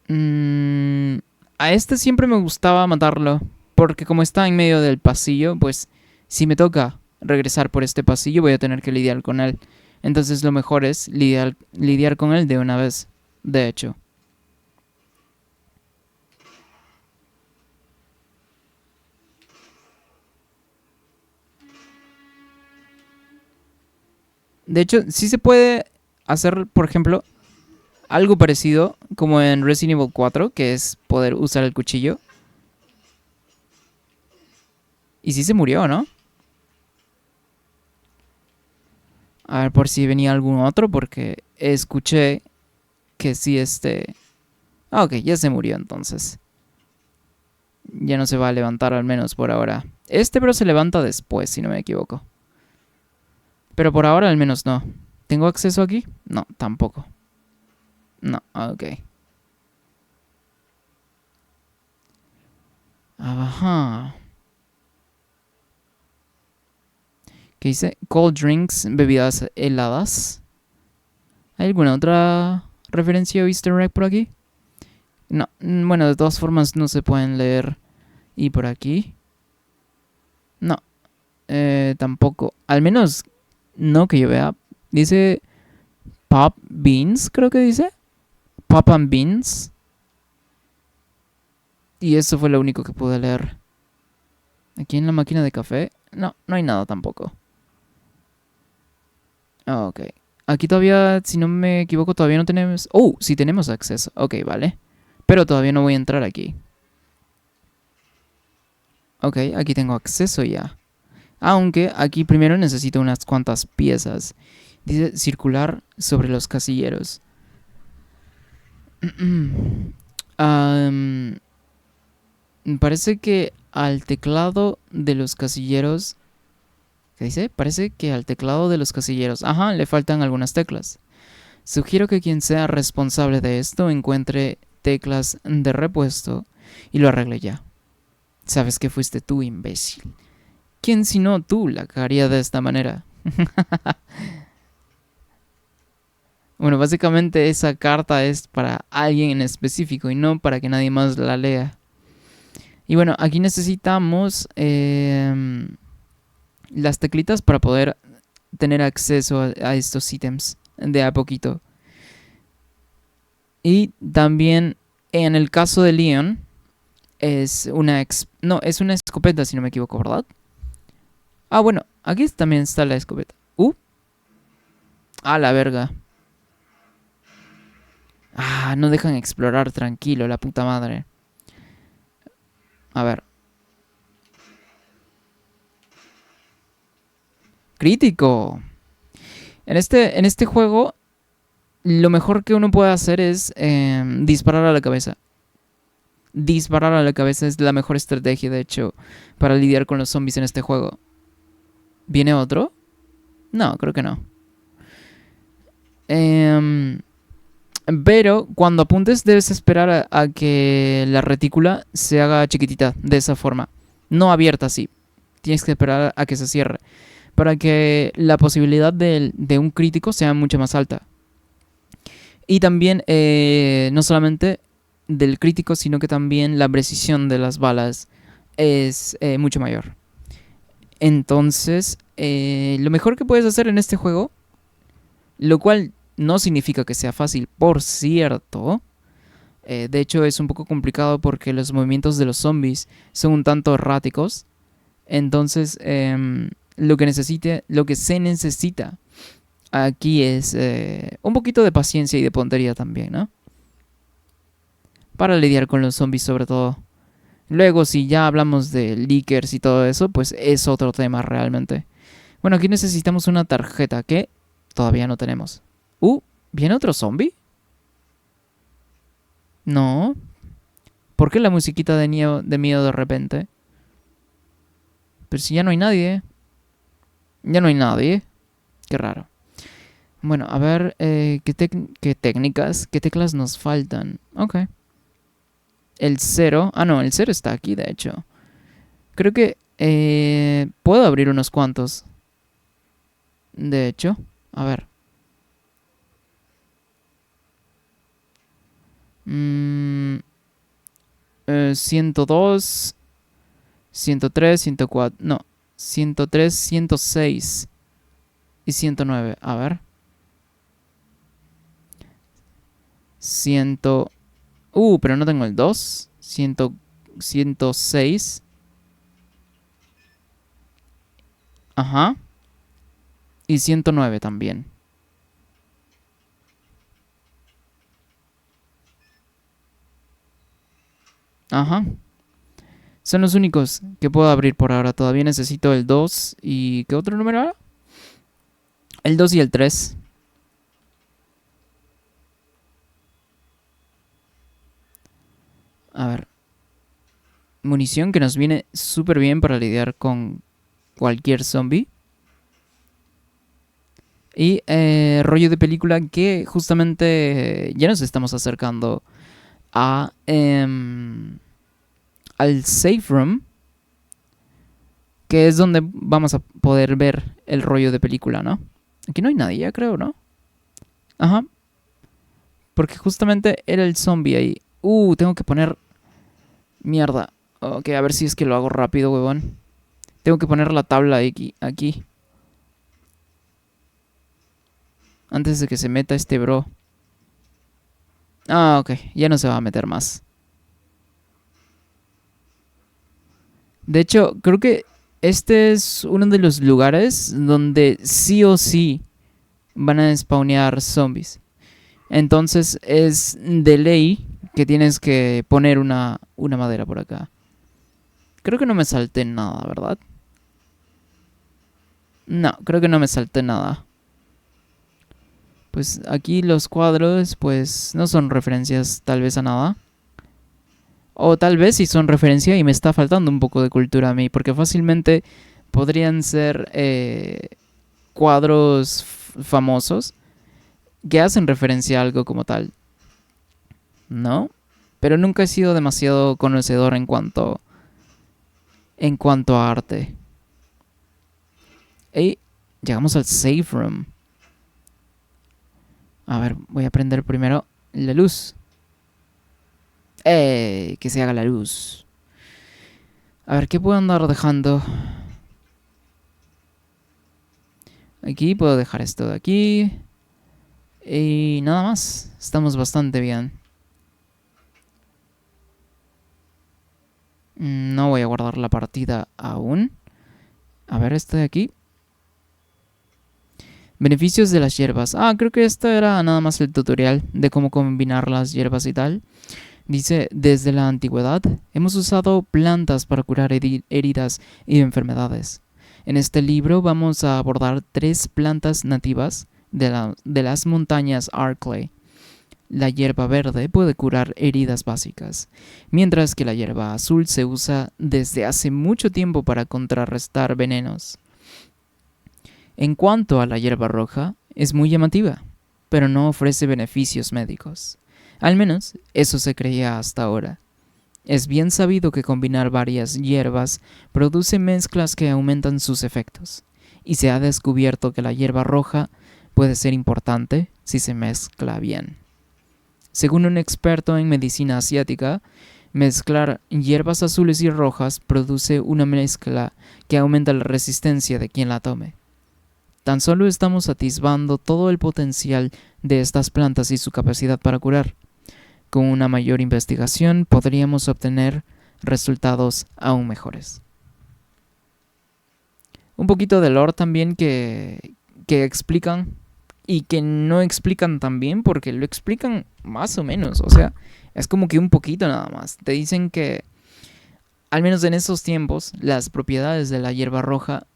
Mm, a este siempre me gustaba matarlo. Porque como está en medio del pasillo, pues si me toca regresar por este pasillo voy a tener que lidiar con él. Entonces lo mejor es lidiar con él de una vez. De hecho. De hecho, sí se puede hacer, por ejemplo, algo parecido como en Resident Evil 4, que es poder usar el cuchillo. Y sí se murió, ¿no? A ver por si venía algún otro, porque escuché que sí Ah, ok, ya se murió entonces. Ya no se va a levantar al menos por ahora. Este pero se levanta después, si no me equivoco. Pero por ahora al menos no. ¿Tengo acceso aquí? No, tampoco. No, ok. Ajá. ¿Qué dice? Cold drinks, bebidas heladas. ¿Hay alguna otra referencia o easter egg por aquí? No, bueno, de todas formas no se pueden leer. ¿Y por aquí? No, tampoco. Al menos no que yo vea. Dice Pop Beans, creo que dice. Pop and Beans. Y eso fue lo único que pude leer. Aquí en la máquina de café. No, no hay nada tampoco. Ok. Aquí todavía, si no me equivoco, todavía no tenemos... Oh, sí tenemos acceso. Ok, vale. Pero todavía no voy a entrar aquí. Ok, aquí tengo acceso ya. Aunque aquí primero necesito unas cuantas piezas. Dice circular sobre los casilleros. Am, parece que al teclado de los casilleros... ¿Qué dice? Parece que al teclado de los casilleros... Ajá, le faltan algunas teclas. Sugiero que quien sea responsable de esto encuentre teclas de repuesto y lo arregle ya. Sabes que fuiste tú, imbécil. ¿Quién sino tú la haría de esta manera? Bueno, básicamente esa carta es para alguien en específico y no para que nadie más la lea. Y bueno, aquí necesitamos las teclitas para poder tener acceso a estos ítems de a poquito. Y también en el caso de Leon es no, es una escopeta si no me equivoco, ¿verdad? Ah, bueno, aquí también está la escopeta. La verga. No dejan explorar tranquilo, la puta madre. A ver. Crítico. En este juego, lo mejor que uno puede hacer es disparar a la cabeza. Disparar a la cabeza es la mejor estrategia, de hecho, para lidiar con los zombies en este juego. ¿Viene otro? No, creo que no. Pero cuando apuntes debes esperar a que la retícula se haga chiquitita, de esa forma. No abierta así. Tienes que esperar a que se cierre. Para que la posibilidad de un crítico sea mucho más alta. Y también, no solamente del crítico, sino que también la precisión de las balas es mucho mayor. Entonces, lo mejor que puedes hacer en este juego, lo cual no significa que sea fácil, por cierto. De hecho, es un poco complicado porque los movimientos de los zombies son un tanto erráticos. Entonces, lo que se necesita aquí es un poquito de paciencia y de puntería también, ¿no? Para lidiar con los zombies sobre todo. Luego, si ya hablamos de leakers y todo eso, pues es otro tema realmente. Bueno, aquí necesitamos una tarjeta que todavía no tenemos. ¿Viene otro zombie? No. ¿Por qué la musiquita de miedo de repente? Pero si ya no hay nadie. Ya no hay nadie. Qué raro. Bueno, a ver, ¿qué técnicas, qué teclas nos faltan? Ok. El cero. Ah, no, el cero está aquí, de hecho. Creo que puedo abrir unos cuantos. De hecho, a ver. 102, 103, 104. No, 103, 106 y 109. A ver. 100. Pero no tengo el 2. 100, 106. Ajá. Y 109 también. Ajá. Son los únicos que puedo abrir por ahora. Todavía necesito el 2 y... ¿Qué otro número era? El 2 y el 3. A ver. Munición que nos viene súper bien para lidiar con cualquier zombie. Y rollo de película que justamente ya nos estamos acercando a al safe room, que es donde vamos a poder ver el rollo de película, ¿no? Aquí no hay nadie, ya creo, ¿no? Ajá, porque justamente era el zombie ahí. Tengo que poner... Mierda. Ok, a ver si es que lo hago rápido, huevón. Tengo que poner la tabla aquí. Antes de que se meta este bro. Ah, ok. Ya no se va a meter más. De hecho, creo que este es uno de los lugares donde sí o sí van a spawnear zombies. Entonces es de ley que tienes que poner una madera por acá. Creo que no me salté nada, ¿verdad? No, creo que no me salté nada. Pues aquí los cuadros pues no son referencias tal vez a nada. O tal vez sí son referencia y me está faltando un poco de cultura a mí. Porque fácilmente podrían ser cuadros famosos que hacen referencia a algo como tal. ¿No? Pero nunca he sido demasiado conocedor en cuanto a arte. Y llegamos al safe room. A ver, voy a prender primero la luz. Que se haga la luz. A ver, ¿qué puedo andar dejando? Aquí puedo dejar esto de aquí. Y nada más. Estamos bastante bien. No voy a guardar la partida aún. A ver, esto de aquí. Beneficios de las hierbas. Creo que esto era nada más el tutorial de cómo combinar las hierbas y tal. Dice, desde la antigüedad hemos usado plantas para curar heridas y enfermedades. En este libro vamos a abordar 3 plantas nativas de las montañas Arklay. La hierba verde puede curar heridas básicas, mientras que la hierba azul se usa desde hace mucho tiempo para contrarrestar venenos. En cuanto a la hierba roja, es muy llamativa, pero no ofrece beneficios médicos. Al menos eso se creía hasta ahora. Es bien sabido que combinar varias hierbas produce mezclas que aumentan sus efectos, y se ha descubierto que la hierba roja puede ser importante si se mezcla bien. Según un experto en medicina asiática, mezclar hierbas azules y rojas produce una mezcla que aumenta la resistencia de quien la tome. Tan solo estamos atisbando todo el potencial de estas plantas y su capacidad para curar. Con una mayor investigación podríamos obtener resultados aún mejores. Un poquito de lore también que explican y que no explican tan bien porque lo explican más o menos. O sea, es como que un poquito nada más. Te dicen que, al menos en estos tiempos, las propiedades de la hierba roja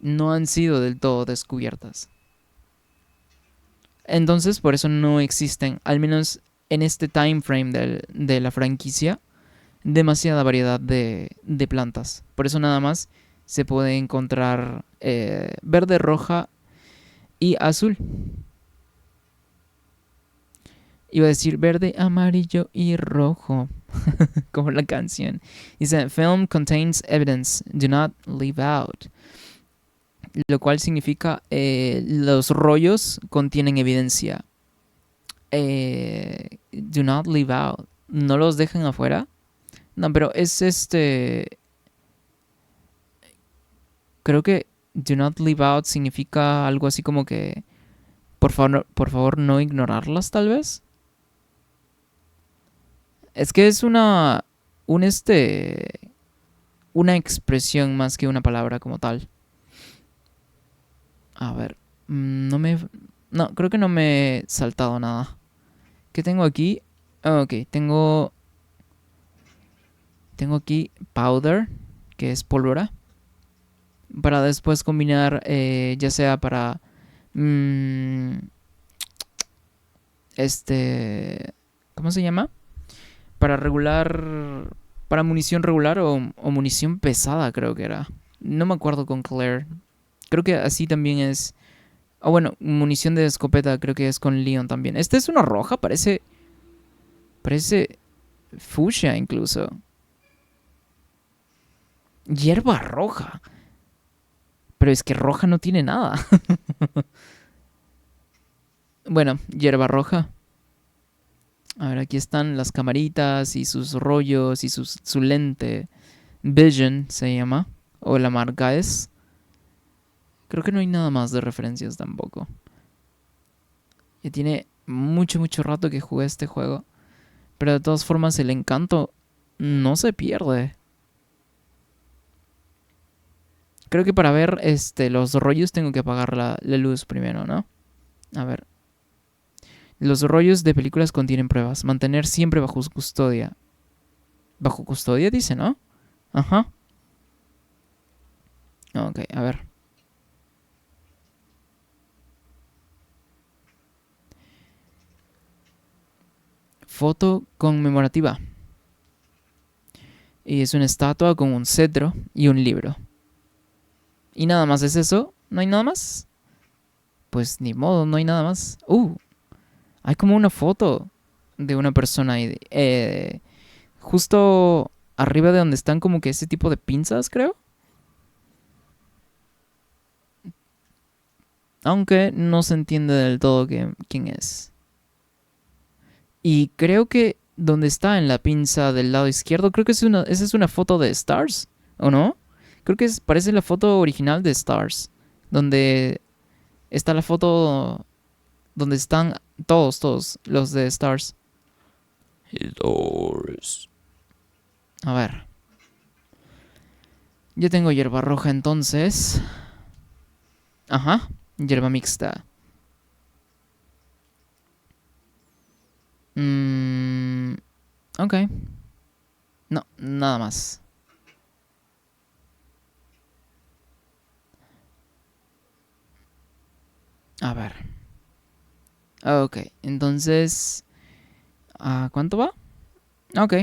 no han sido del todo descubiertas. Entonces, por eso no existen, al menos en este time frame de la franquicia, demasiada variedad de plantas. Por eso nada más se puede encontrar verde, roja y azul. Iba a decir verde, amarillo y rojo, como la canción. Dice, film contains evidence, do not leave out. Lo cual significa los rollos contienen evidencia. Do not leave out. No los dejen afuera. No, pero es creo que do not leave out significa algo así como que por favor no ignorarlas, tal vez. Es que es un una expresión más que una palabra como tal. A ver, no, creo que no me he saltado nada. ¿Qué tengo aquí? Ok, tengo aquí powder, que es pólvora, para después combinar, ya sea para mm, este, ¿cómo se llama? Para regular, para munición regular o munición pesada, creo que era. No me acuerdo con Claire. Creo que así también es. Ah, bueno, munición de escopeta creo que es con Leon también. Esta es una roja, parece fuchsia incluso. Hierba roja. Pero es que roja no tiene nada. Bueno, hierba roja. A ver, aquí están las camaritas y sus rollos y su lente. Vision se llama. O la marca es. Creo que no hay nada más de referencias tampoco. Ya tiene mucho, mucho rato que jugué este juego. Pero de todas formas el encanto no se pierde. Creo que para ver los rollos tengo que apagar la luz primero, ¿no? A ver. Los rollos de películas contienen pruebas. Mantener siempre bajo custodia. Bajo custodia dice, ¿no? Ajá. Ok, a ver. Foto conmemorativa. Y es una estatua con un cetro y un libro. ¿Y nada más es eso? ¿No hay nada más? Pues ni modo, no hay nada más. Hay como una foto de una persona ahí. Justo arriba de donde están como que ese tipo de pinzas, creo. Aunque no se entiende del todo quién es. Y creo que donde está en la pinza del lado izquierdo, creo que esa es una foto de Stars, ¿o no? Creo que parece la foto original de Stars. Donde está la foto donde están todos los de Stars. Stars. A ver. Yo tengo hierba roja entonces. Ajá. Hierba mixta. Ok. No, nada más. A ver. Ok, entonces. ¿Cuánto va? Ok.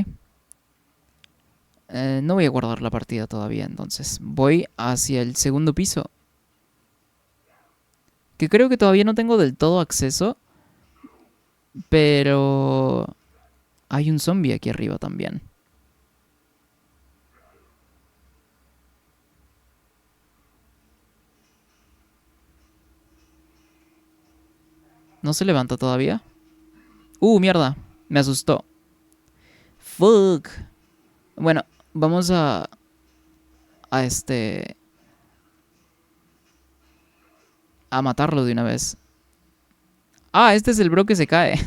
No voy a guardar la partida todavía, entonces. Voy hacia el segundo piso. Que creo que todavía no tengo del todo acceso. Pero hay un zombie aquí arriba también. ¿No se levanta todavía? Mierda. Me asustó. Fuck. Bueno, vamos a a matarlo de una vez. Este es el bro que se cae.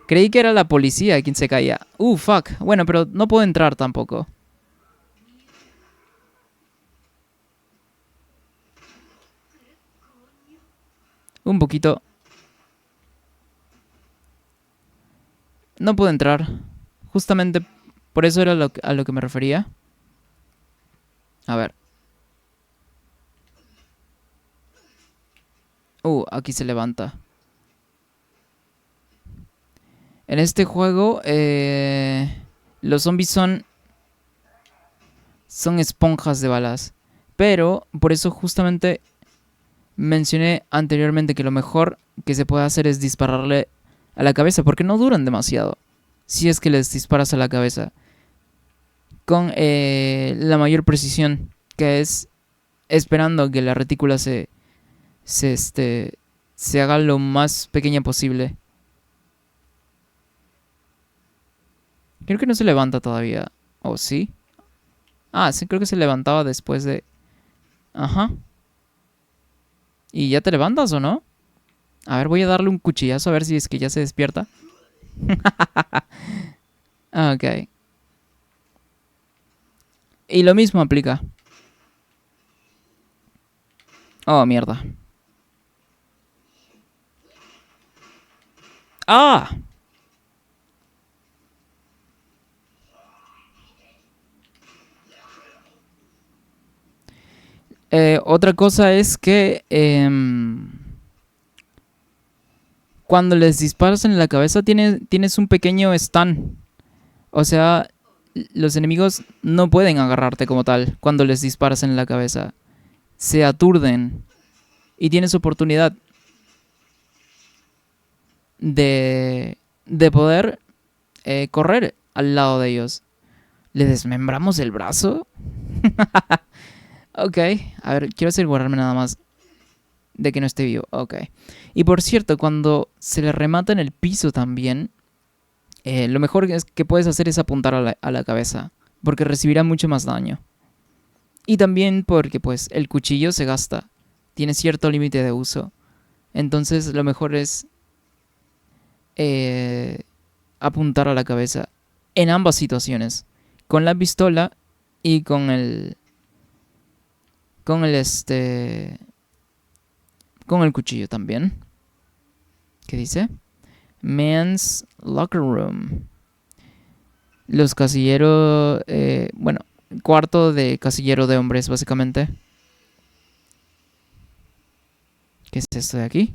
Creí que era la policía quien se caía. Fuck. Bueno, pero no puedo entrar tampoco. Un poquito. No puedo entrar. Justamente por eso era a lo que me refería. A ver. Aquí se levanta. En este juego, los zombies son esponjas de balas. Pero, por eso justamente mencioné anteriormente que lo mejor que se puede hacer es dispararle a la cabeza, porque no duran demasiado. Si es que les disparas a la cabeza. Con la mayor precisión, que es esperando que la retícula se haga lo más pequeña posible. Creo que no se levanta todavía. ¿O sí? Ah, sí, creo que se levantaba después de... Ajá. ¿Y ya te levantas o no? A ver, voy a darle un cuchillazo a ver si es que ya se despierta. Ok. Y lo mismo aplica. Oh, mierda. ¡Ah! Otra cosa es que cuando les disparas en la cabeza tienes un pequeño stun. O sea, los enemigos no pueden agarrarte como tal cuando les disparas en la cabeza. Se aturden y tienes oportunidad de poder correr al lado de ellos. ¿Le desmembramos el brazo? Ok, a ver, quiero asegurarme nada más de que no esté vivo. Ok. Y por cierto, cuando se le remata en el piso también, lo mejor que puedes hacer es apuntar a la cabeza, porque recibirá mucho más daño. Y también porque pues el cuchillo se gasta, tiene cierto límite de uso. Entonces lo mejor es eh, apuntar a la cabeza en ambas situaciones, con la pistola y con con el cuchillo también. ¿Qué dice? Men's Locker Room. Los casilleros, bueno, cuarto de casillero de hombres, básicamente. ¿Qué es esto de aquí?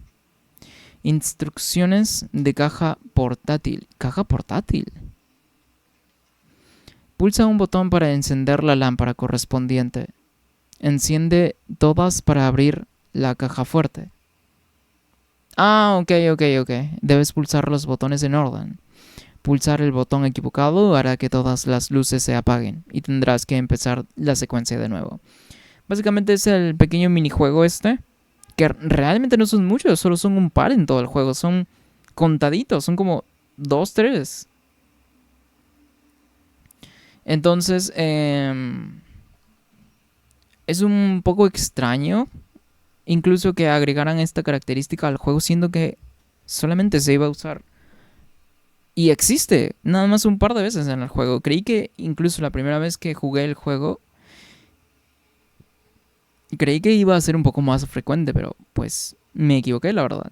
Instrucciones de caja portátil. ¿Caja portátil? Pulsa un botón para encender la lámpara correspondiente. Enciende todas para abrir la caja fuerte. Ah, ok. Debes pulsar los botones en orden. Pulsar el botón equivocado hará que todas las luces se apaguen y tendrás que empezar la secuencia de nuevo. Básicamente es el pequeño minijuego este, que realmente no son muchos, solo son un par en todo el juego, son contaditos, son como dos, tres. Entonces, es un poco extraño incluso que agregaran esta característica al juego, siendo que solamente se iba a usar. Y existe nada más un par de veces en el juego. Creí que incluso la primera vez que jugué el juego, creí que iba a ser un poco más frecuente, pero pues me equivoqué, la verdad.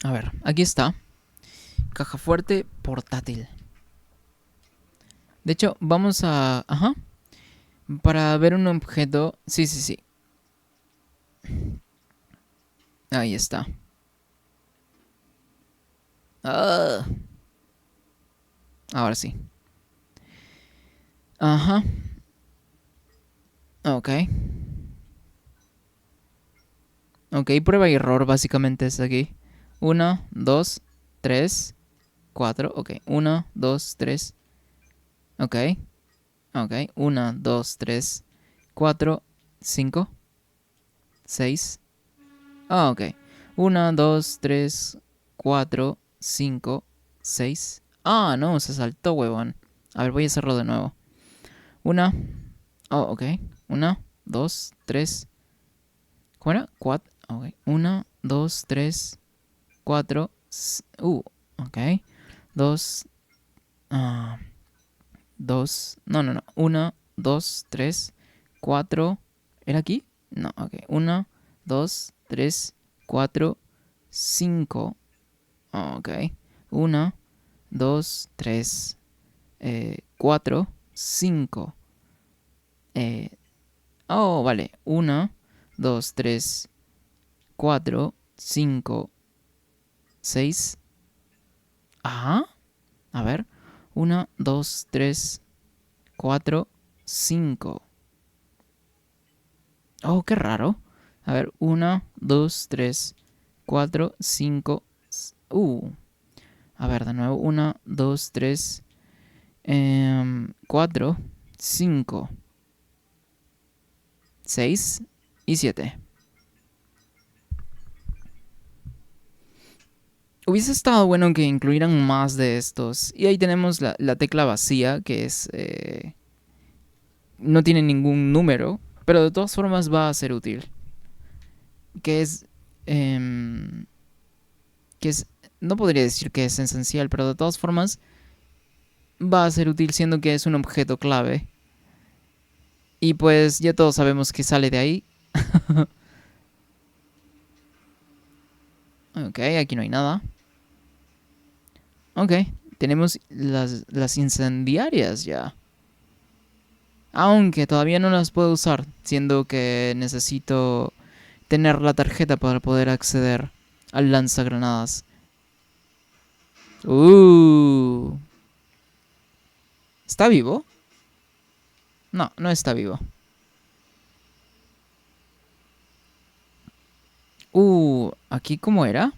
A ver, aquí está. Caja fuerte portátil. De hecho, vamos a... Ajá. Para ver un objeto... Sí. Ahí está. Ah, ahora sí. Ajá. Ok. Ok, prueba y error básicamente es aquí. Uno, dos, tres, cuatro. Ok, uno, dos, tres. Ok, ok. Uno, dos, tres, cuatro, cinco, seis. Ah, ok. Uno, dos, tres, cuatro, cinco, seis. Ah, no, se saltó, huevón. A ver, voy a hacerlo de nuevo. Una. Oh, ok. Una, dos, tres. ¿Cómo era? Cuatro. Ok. Una, dos, tres, cuatro. Ok. Dos. Ah, dos. No. Uno, dos, tres, cuatro. ¿Era aquí? No, ok. Uno, dos, tres, cuatro, 5. Ok. 1, 2, 3, 4, 5. Oh, vale. 1, 2, 3, 4, 5, 6. Ajá. A ver. 1, 2, 3, 4, 5. Oh, qué raro. A ver. 1, 2, 3, 4, 5. A ver, de nuevo. 1, 2, 3, 4, 5, 6 y 7. Hubiese estado bueno que incluyeran más de estos. Y ahí tenemos la tecla vacía, que es... no tiene ningún número, pero de todas formas va a ser útil. Que es... em, que es... No podría decir que es esencial, pero de todas formas va a ser útil siendo que es un objeto clave. Y pues ya todos sabemos que sale de ahí. Ok, aquí no hay nada. Ok, tenemos las incendiarias ya. Aunque todavía no las puedo usar, siendo que necesito tener la tarjeta para poder acceder al lanzagranadas. Uh, ¿Está vivo? No, no está vivo. ¿Aquí cómo era?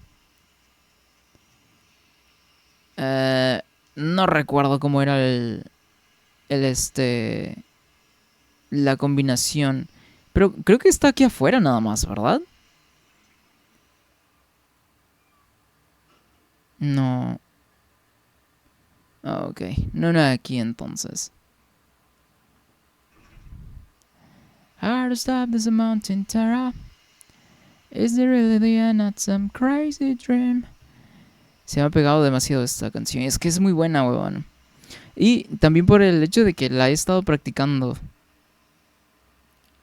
Eh, no recuerdo cómo era el la combinación. Pero creo que está aquí afuera nada más, ¿verdad? No. Ok, no era aquí entonces. Hard to stop this mountain terror. Is there really the end at some crazy dream? Se me ha pegado demasiado esta canción. Es que es muy buena, weón. Y también por el hecho de que la he estado practicando.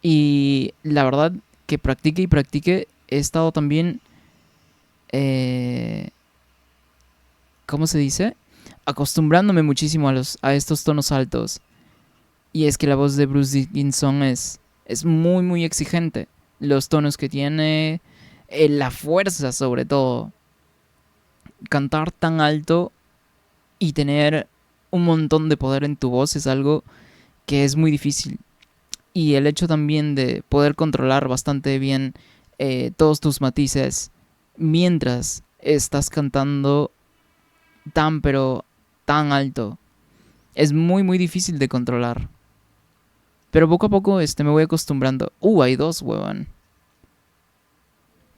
Y la verdad que practique y practique, he estado también... Eh, ¿Cómo se dice? Acostumbrándome muchísimo a estos tonos altos. Y es que la voz de Bruce Dickinson es muy, muy exigente. Los tonos que tiene, la fuerza sobre todo. Cantar tan alto y tener un montón de poder en tu voz es algo que es muy difícil. Y el hecho también de poder controlar bastante bien todos tus matices mientras estás cantando tan pero tan alto es muy muy difícil de controlar. Pero poco a poco me voy acostumbrando. Hay dos, huevón.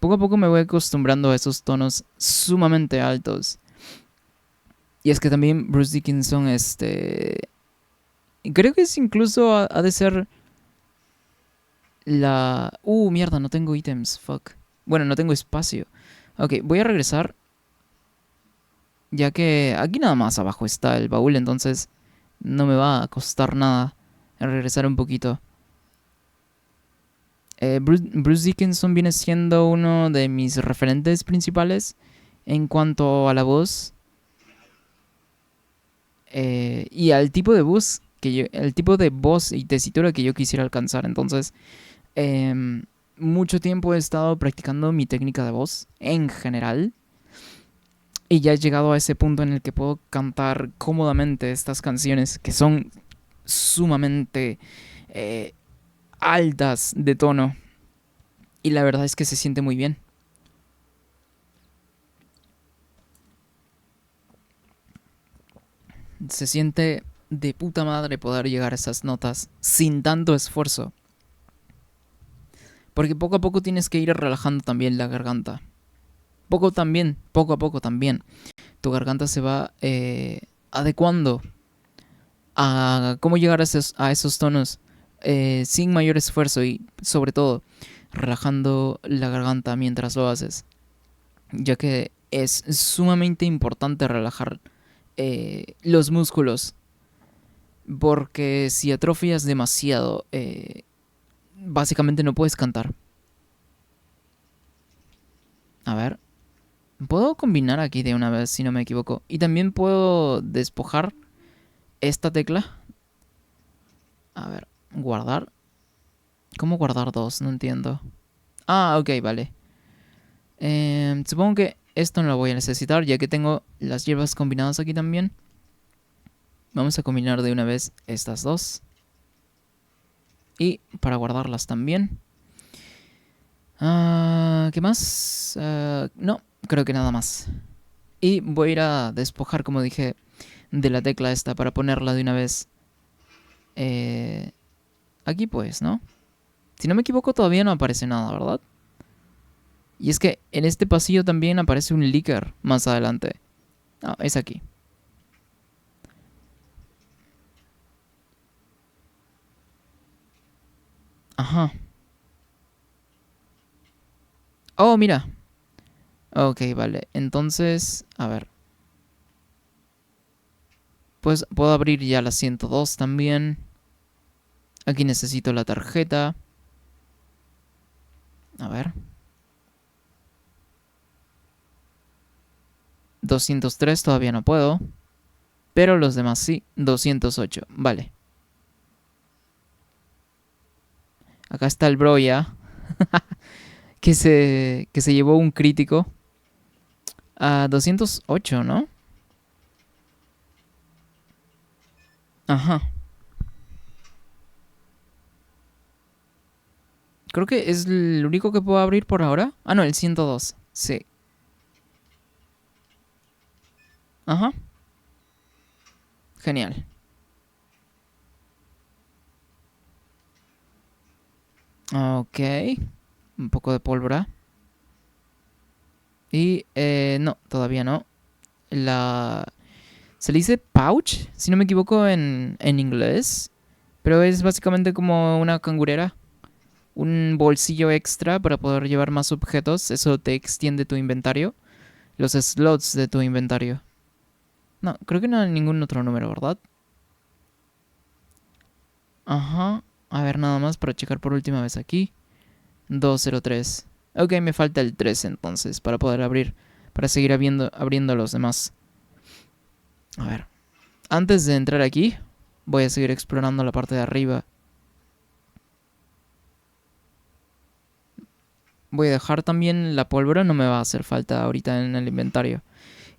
Poco a poco me voy acostumbrando a esos tonos sumamente altos. Y es que también Bruce Dickinson, creo que es incluso ha de ser la... mierda, no tengo ítems, fuck. Bueno, no tengo espacio. Ok, voy a regresar. Ya que aquí nada más abajo está el baúl, entonces no me va a costar nada regresar un poquito. Bruce Dickinson viene siendo uno de mis referentes principales en cuanto a la voz y al tipo de voz el tipo de voz y tesitura que yo quisiera alcanzar. Entonces, mucho tiempo he estado practicando mi técnica de voz en general y ya he llegado a ese punto en el que puedo cantar cómodamente estas canciones que son sumamente eh, altas de tono. Y la verdad es que se siente muy bien. Se siente de puta madre poder llegar a esas notas sin tanto esfuerzo. Porque poco a poco tienes que ir relajando también la garganta. Poco a poco también. Tu garganta se va adecuando a cómo llegar a esos tonos sin mayor esfuerzo y sobre todo relajando la garganta mientras lo haces. Ya que es sumamente importante relajar los músculos. Porque si atrofias demasiado, básicamente no puedes cantar. A ver. Puedo combinar aquí de una vez, si no me equivoco. Y también puedo despojar esta tecla. A ver, guardar. ¿Cómo guardar dos? No entiendo. Ah, ok, vale. Supongo que esto no lo voy a necesitar, ya que tengo las hierbas combinadas aquí también. Vamos a combinar de una vez estas dos. Y para guardarlas también. ¿Qué más? No, creo que nada más. Y voy a ir a despojar, como dije, de la tecla esta para ponerla de una vez. Aquí pues, ¿no? Si no me equivoco todavía no aparece nada, ¿verdad? Y es que en este pasillo también aparece un leaker más adelante. Ah, es aquí. Ajá. Oh, mira. Ok, vale. Entonces, a ver. Pues puedo abrir ya la 102 también. Aquí necesito la tarjeta. A ver. 203 todavía no puedo. Pero los demás sí. 208. Vale. Acá está el bro ya. Que se llevó un crítico. A 208, ¿no? Ajá. Creo que es el único que puedo abrir por ahora. Ah, no, el 102. Sí. Ajá. Genial. Ok. Un poco de pólvora. Y no, todavía no. La... Se le dice pouch, si no me equivoco en inglés. Pero es básicamente como una cangurera. Un bolsillo extra para poder llevar más objetos. Eso te extiende tu inventario. Los slots de tu inventario. No, creo que no hay ningún otro número, ¿verdad? Ajá. A ver, nada más para checar por última vez aquí. 203. Ok, me falta el 3 entonces para poder abrir. Para seguir abriendo los demás. A ver. Antes de entrar aquí, voy a seguir explorando la parte de arriba. Voy a dejar también la pólvora, no me va a hacer falta ahorita en el inventario.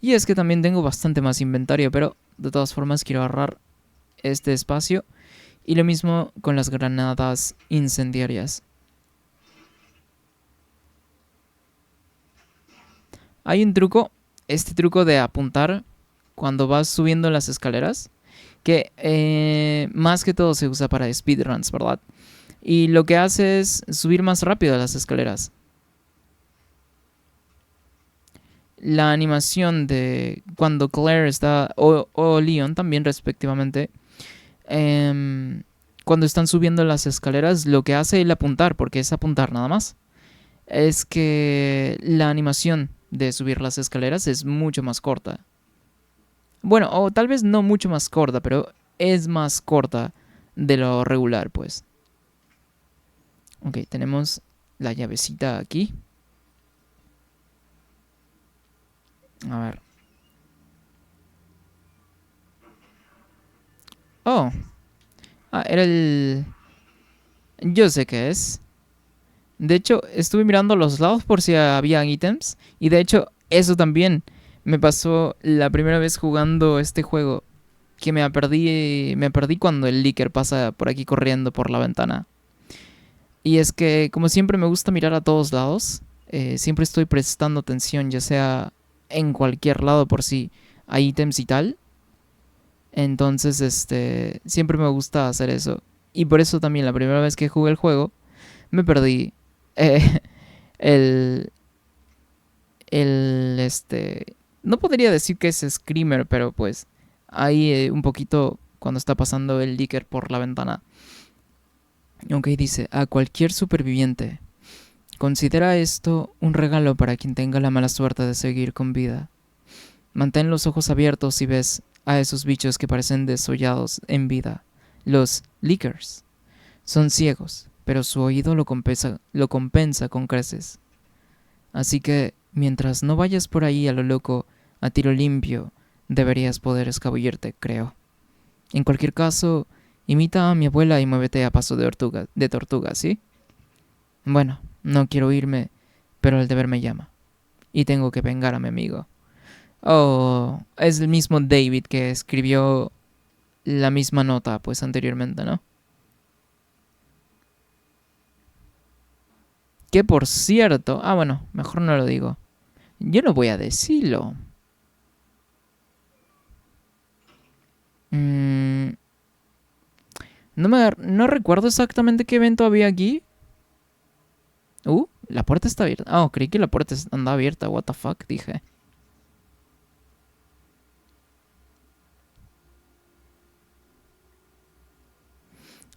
Y es que también tengo bastante más inventario, pero de todas formas quiero ahorrar este espacio. Y lo mismo con las granadas incendiarias. Hay un truco, este truco de apuntar cuando vas subiendo las escaleras, que más que todo se usa para speedruns, ¿verdad? Y lo que hace es subir más rápido las escaleras. La animación de cuando Claire está, o Leon también respectivamente, cuando están subiendo las escaleras, lo que hace el apuntar, porque es apuntar nada más, es que la animación de subir las escaleras es mucho más corta. Bueno, o tal vez no mucho más corta, pero es más corta de lo regular, pues. Ok, tenemos la llavecita aquí. A ver. Oh. Ah, era el... Yo sé qué es. De hecho, estuve mirando los lados por si había ítems. Y de hecho, eso también me pasó la primera vez jugando este juego. Que me perdí cuando el Licker pasa por aquí corriendo por la ventana. Y es que, como siempre me gusta mirar a todos lados, siempre estoy prestando atención, ya sea en cualquier lado por si hay ítems y tal. Entonces, siempre me gusta hacer eso. Y por eso también la primera vez que jugué el juego, me perdí eh, el, no podría decir que es Screamer, pero pues ahí un poquito cuando está pasando el Licker por la ventana. Ok, dice, a cualquier superviviente. Considera esto un regalo para quien tenga la mala suerte de seguir con vida. Mantén los ojos abiertos si ves a esos bichos que parecen desollados en vida. Los Lickers. Son ciegos, pero su oído lo compensa con creces. Así que Mientras no vayas por ahí a lo loco, a tiro limpio, deberías poder escabullirte, creo. En cualquier caso, imita a mi abuela y muévete a paso de tortuga, ¿sí? Bueno, no quiero irme, pero el deber me llama. Y tengo que vengar a mi amigo. Oh, es el mismo David que escribió la misma nota, pues anteriormente, ¿no? Que por cierto... Ah, bueno, mejor no lo digo. Yo no voy a decirlo. Mm, no recuerdo exactamente qué evento había aquí. La puerta está abierta. Oh, creí que la puerta andaba abierta. What the fuck, dije.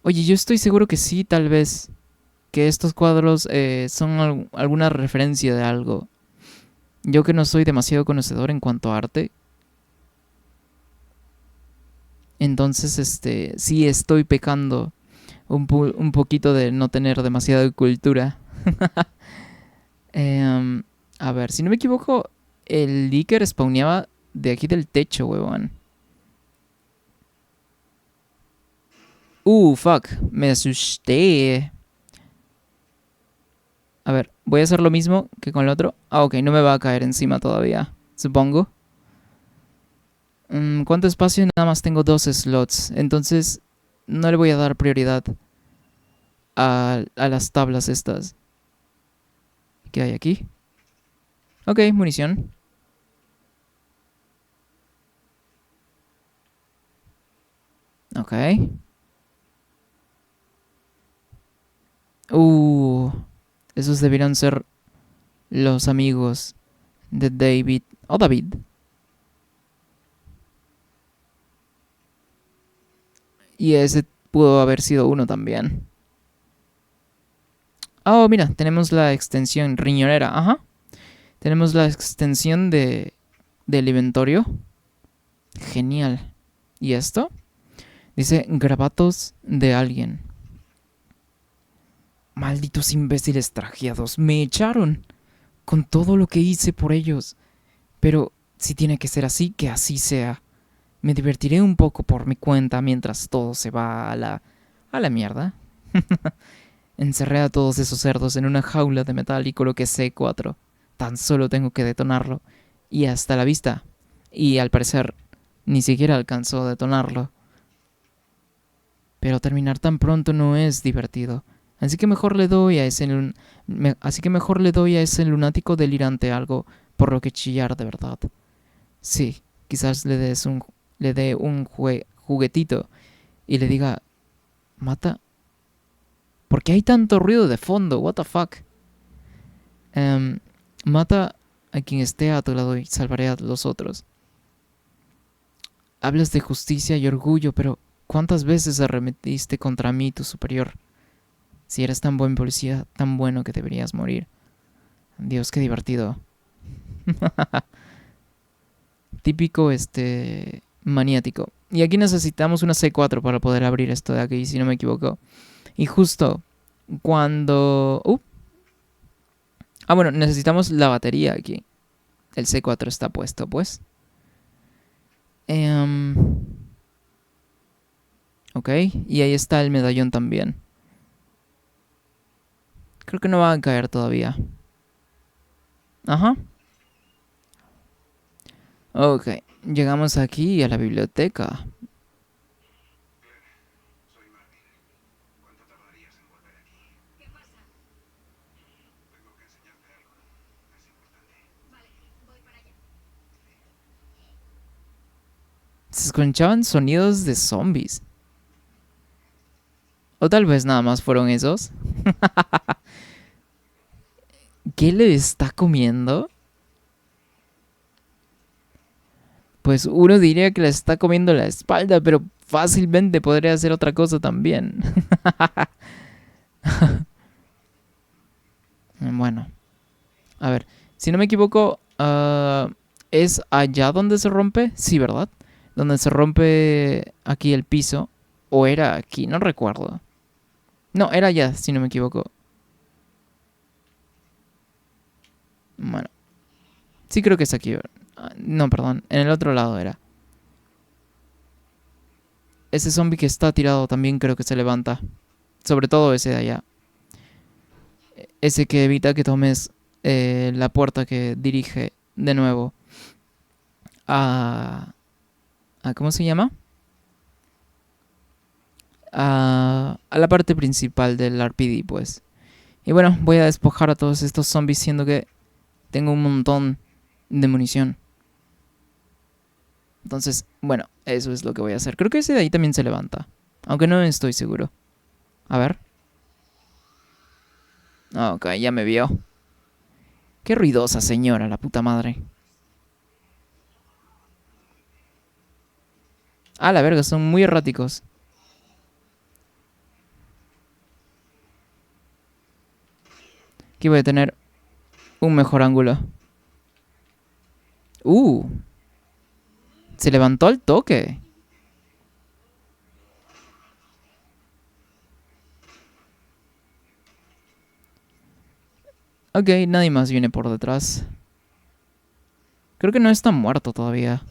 Oye, yo estoy seguro que sí, tal vez. Que estos cuadros son alguna referencia de algo. Yo que no soy demasiado conocedor en cuanto a arte. Entonces, sí estoy pecando un poquito de no tener demasiada cultura. Em, a ver, si no me equivoco, el Licker spawneaba de aquí del techo, huevón. Fuck, me asusté. A ver, voy a hacer lo mismo que con el otro. Ah, ok, no me va a caer encima todavía, supongo. ¿Cuánto espacio? Nada más tengo dos slots. Entonces, no le voy a dar prioridad a las tablas estas. ¿Qué hay aquí? Ok, munición. Ok. Uh, esos debieron ser los amigos de David. O David. Y ese pudo haber sido uno también. Oh, mira, tenemos la extensión riñonera. Ajá. Tenemos la extensión del inventorio. Genial. ¿Y esto? Dice grabatos de alguien. Malditos imbéciles trajeados. Me echaron con todo lo que hice por ellos. Pero si tiene que ser así, que así sea. Me divertiré un poco por mi cuenta mientras todo se va a la mierda. Encerré a todos esos cerdos en una jaula de metal y coloqué C4. Tan solo tengo que detonarlo. Y hasta la vista. Y al parecer, ni siquiera alcanzó a detonarlo. Pero terminar tan pronto no es divertido. Así que mejor le doy a ese lunático delirante algo por lo que chillar de verdad. Sí, quizás le dé un juguetito y le diga, mata. ¿Por qué hay tanto ruido de fondo? What the fuck. Em, Mata a quien esté a tu lado y salvaré a los otros. Hablas de justicia y orgullo, pero ¿cuántas veces arremetiste contra mí, tu superior? Si eres tan buen policía, tan bueno que deberías morir. Dios, qué divertido. Típico, maniático. Y aquí necesitamos una C4 para poder abrir esto de aquí, si no me equivoco. Y justo cuando... bueno, necesitamos la batería aquí. El C4 está puesto, pues. Ok, y ahí está el medallón también. Creo que no va a caer todavía. Ajá. Ok, llegamos aquí a la biblioteca. Se escuchaban sonidos de zombies. O tal vez nada más fueron esos. ¿Qué le está comiendo? Pues uno diría que le está comiendo la espalda, pero fácilmente podría hacer otra cosa también. Bueno, a ver, si no me equivoco, ¿es allá donde se rompe? Sí, ¿verdad? Donde se rompe aquí el piso. ¿O era aquí? No recuerdo. No, era allá, si no me equivoco. Bueno, Sí, creo que es aquí. No, perdón. En el otro lado era. Ese zombie que está tirado también creo que se levanta. Sobre todo ese de allá. Ese que evita que tomes la puerta que dirige de nuevo a... ¿Cómo se llama? A la parte principal del RPD, pues. Y bueno, voy a despojar a todos estos zombies siendo que tengo un montón de munición. Entonces, bueno, eso es lo que voy a hacer. Creo que ese de ahí también se levanta. Aunque no estoy seguro. A ver. Ok, ya me vio. Qué ruidosa señora, la puta madre. Ah, la verga, son muy erráticos. Aquí voy a tener un mejor ángulo. Uh, se levantó al toque. Ok, nadie más viene por detrás. Creo que no está muerto todavía.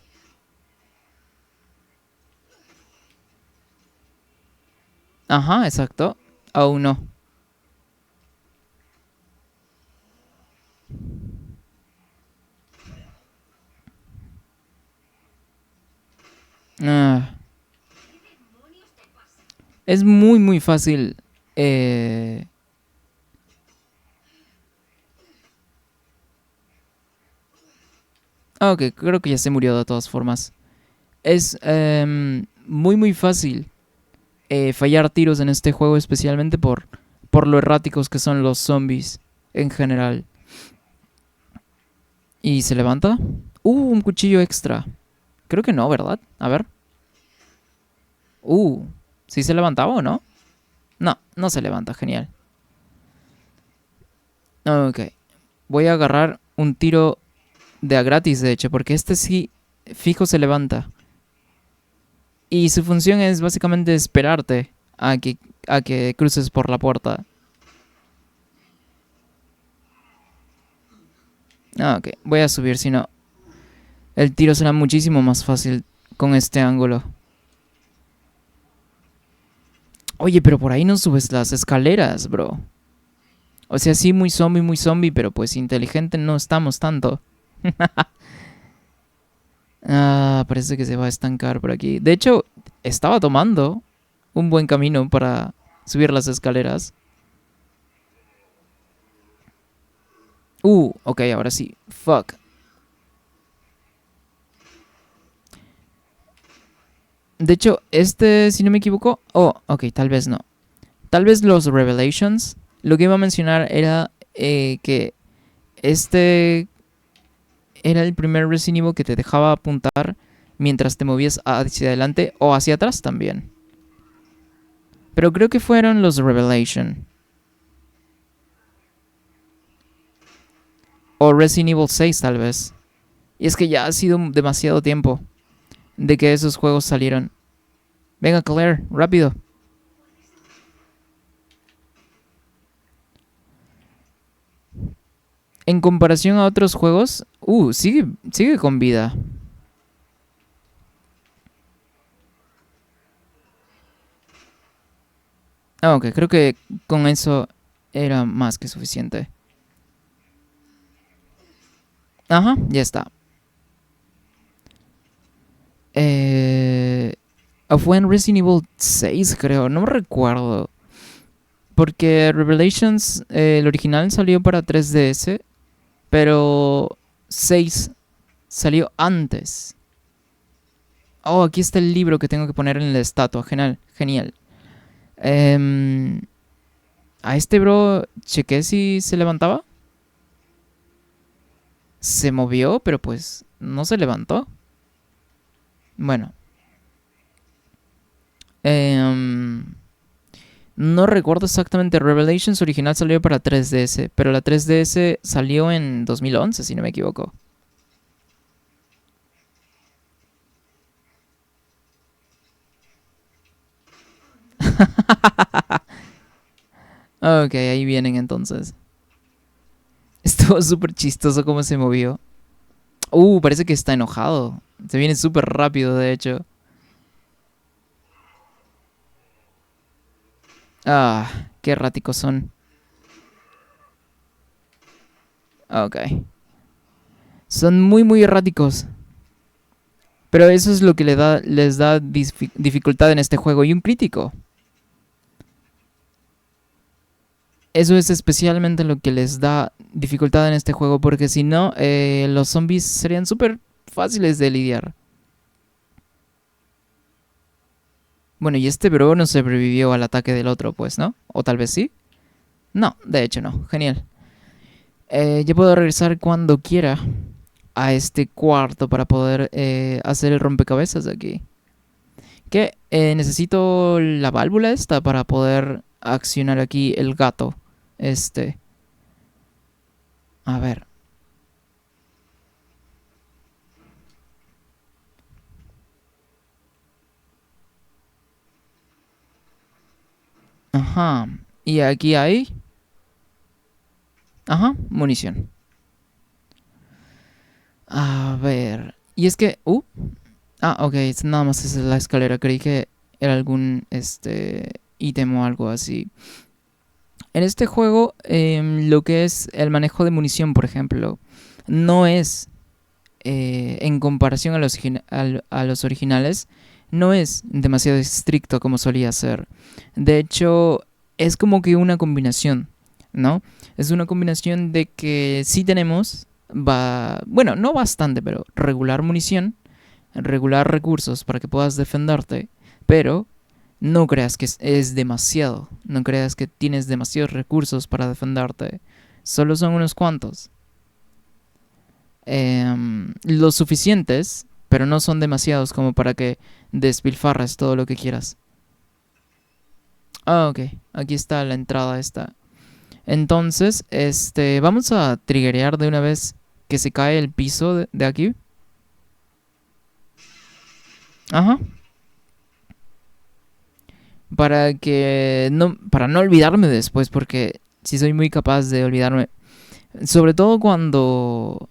Ajá, exacto. Aún no. Ah, es muy, muy fácil. Eh... Ok, creo que ya se murió de todas formas. Es muy, muy fácil fallar tiros en este juego, especialmente por lo erráticos que son los zombies en general. ¿Y se levanta? Un cuchillo extra. Creo que no, ¿verdad? A ver. Uh, ¿Sí se levantaba o no? No, no se levanta, genial. Ok. Voy a agarrar un tiro de a gratis, de hecho, porque este sí fijo se levanta. Y su función es básicamente esperarte a que cruces por la puerta. Ok, voy a subir, si no, el tiro será muchísimo más fácil con este ángulo. Oye, pero por ahí no subes las escaleras, bro. O sea, sí, muy zombie, pero pues inteligente no estamos tanto. Parece que se va a estancar por aquí. De hecho, estaba tomando un buen camino para subir las escaleras. Ok, ahora sí. Fuck. De hecho, este, si no me equivoco... Oh, ok, tal vez no. Tal vez los Revelations. Lo que iba a mencionar era que este era el primer Resident Evil que te dejaba apuntar mientras te movías hacia adelante o hacia atrás también. Pero creo que fueron los Revelation. O Resident Evil 6 tal vez. Y es que ya ha sido demasiado tiempo de que esos juegos salieron. Venga, Claire, rápido. En comparación a otros juegos, sigue con vida. Ok, creo que con eso era más que suficiente. Ajá, ya está. Fue en Resident Evil 6, creo, no me recuerdo. Porque Revelations, el original salió para 3DS, pero 6 salió antes. Oh, aquí está el libro que tengo que poner en la estatua, genial, genial. Em, a este bro, chequé si se levantaba. Se movió, pero pues no se levantó. Bueno. No recuerdo exactamente. Revelations original salió para 3DS, pero la 3DS salió en 2011, si no me equivoco. Ok, ahí vienen entonces. Estuvo súper chistoso cómo se movió. Parece que está enojado. Se viene súper rápido, de hecho. Ah, qué erráticos son. Ok. Son muy, muy erráticos. Pero eso es lo que les da dificultad en este juego. Y un crítico. Eso es especialmente lo que les da dificultad en este juego. Porque si no, los zombies serían súper fáciles de lidiar. Bueno, y este bro no sobrevivió al ataque del otro, pues, ¿no? O tal vez sí. No, de hecho no. Genial. Yo puedo regresar cuando quiera a este cuarto para poder hacer el rompecabezas de aquí. Que necesito la válvula esta para poder accionar aquí el gato. Este. A ver. Ajá. Y aquí hay. Ajá, munición. A ver. Y es que. Ok, nada más es la escalera. Creí que era algún ítem o algo así. En este juego, lo que es el manejo de munición, por ejemplo, no es, en comparación a los originales, no es demasiado estricto como solía ser. De hecho, es como que una combinación, ¿no? Es una combinación de que sí tenemos, bueno, no bastante, pero regular munición, regular recursos para que puedas defenderte, pero no creas que es demasiado. No creas que tienes demasiados recursos para defenderte. Solo son unos cuantos. Los suficientes, pero no son demasiados como para que despilfarres todo lo que quieras. Ok. Aquí está la entrada esta. Entonces, vamos a triggerear de una vez que se cae el piso de aquí. Ajá. Para no olvidarme después, porque sí soy muy capaz de olvidarme. Sobre todo cuando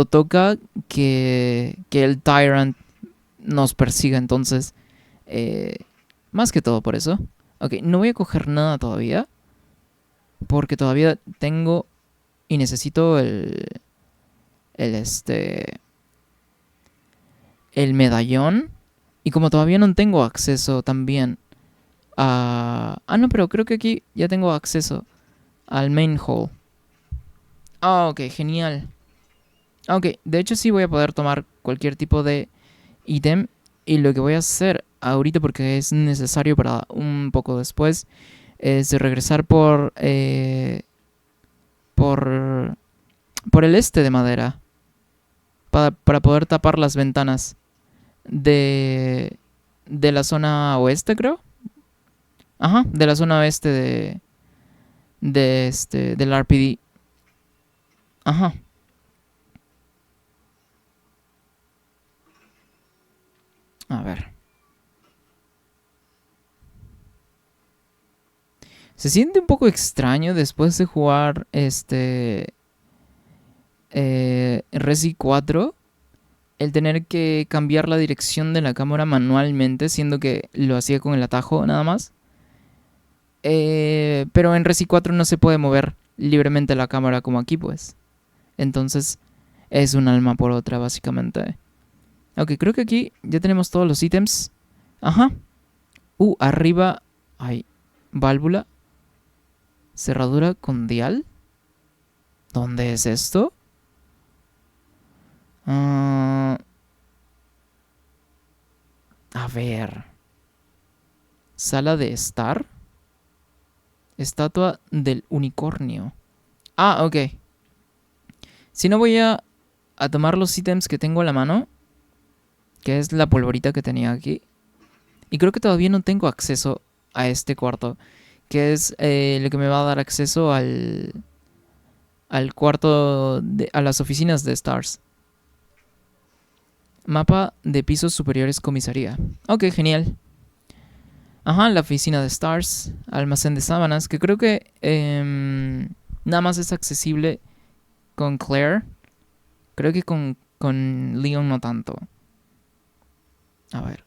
toca que el Tyrant nos persiga, entonces, eh, más que todo por eso. Ok, no voy a coger nada todavía, porque todavía tengo y necesito el este, el medallón. Y como todavía no tengo acceso también no, pero creo que aquí ya tengo acceso al main hall. Ok, genial. Ok, de hecho sí voy a poder tomar cualquier tipo de ítem. Y lo que voy a hacer ahorita, porque es necesario para un poco después, es regresar por, por el este de madera. Para poder tapar las ventanas de la zona oeste, creo. Ajá, de la zona oeste del RPD. Ajá. A ver. Se siente un poco extraño después de jugar Resi 4 el tener que cambiar la dirección de la cámara manualmente, siendo que lo hacía con el atajo nada más. Pero en Resi 4 no se puede mover libremente la cámara como aquí, pues. Entonces es un alma por otra, básicamente. Ok, creo que aquí ya tenemos todos los ítems. Ajá. Arriba hay válvula. Cerradura con dial. ¿Dónde es esto? A ver. Sala de estar. Estatua del unicornio. Ok. Si no voy a tomar los ítems que tengo a la mano. Que es la polvorita que tenía aquí. Y creo que todavía no tengo acceso a este cuarto. Que es lo que me va a dar acceso al cuarto, a las oficinas de Stars. Mapa de pisos superiores comisaría. Ok, genial. Ajá, la oficina de Stars. Almacén de sábanas. Que creo que nada más es accesible con Claire. Creo que con Con Leon no tanto. A ver.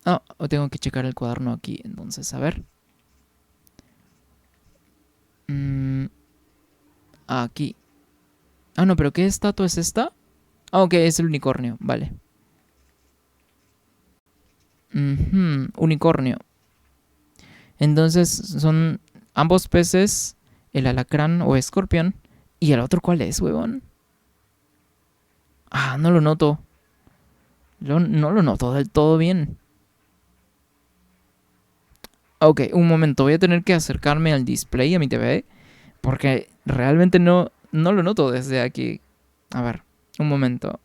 Ah, tengo que checar el cuaderno aquí. Entonces, a ver. Aquí. Ah, no, pero ¿qué estatua es esta? Ah, ok, es el unicornio. Vale. Unicornio. Entonces, son ambos peces, el alacrán o escorpión. ¿Y el otro cuál es, huevón? Ah, no lo noto. No lo noto del todo bien. Ok, un momento. Voy a tener que acercarme al display, a mi TV. Porque realmente no lo noto desde aquí. A ver, un momento.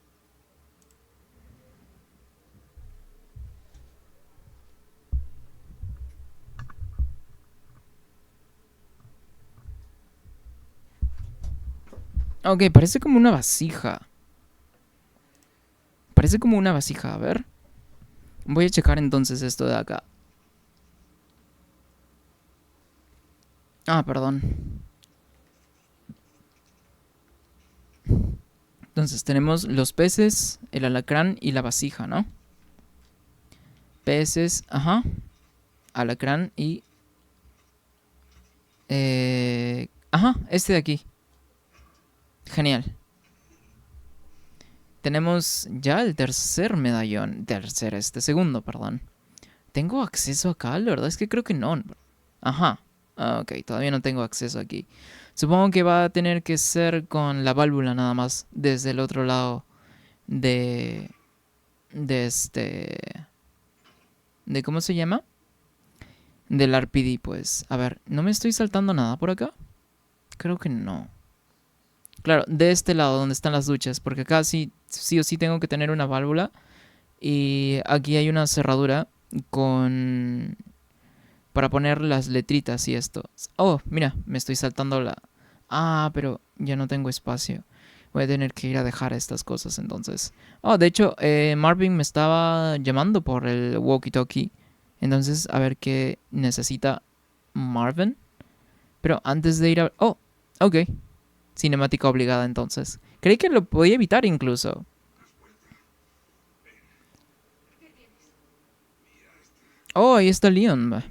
Ok, parece como una vasija. Parece como una vasija, a ver. Voy a checar entonces esto de acá. Ah, perdón. Entonces tenemos los peces, el alacrán y la vasija, ¿no? Peces, ajá. Alacrán y... ajá, este de aquí. Genial. Tenemos ya el tercer medallón. Segundo, perdón. ¿Tengo acceso acá? La verdad es que creo que no. Ajá. Ok, todavía no tengo acceso aquí. Supongo que va a tener que ser con la válvula nada más. Desde el otro lado de... De este... ¿De cómo se llama? Del RPD, pues. A ver, ¿no me estoy saltando nada por acá? Creo que no. Claro, de este lado donde están las duchas. Porque acá sí o sí tengo que tener una válvula. Y aquí hay una cerradura con... para poner las letritas y esto. Oh, mira, me estoy saltando la... Ah, pero ya no tengo espacio. Voy a tener que ir a dejar estas cosas entonces. Oh, de hecho, Marvin me estaba llamando por el walkie-talkie. Entonces, a ver qué necesita Marvin. Pero antes de ir a... Oh, ok. Cinemática obligada entonces. Creí que lo podía evitar incluso. Oh, ahí está Leon.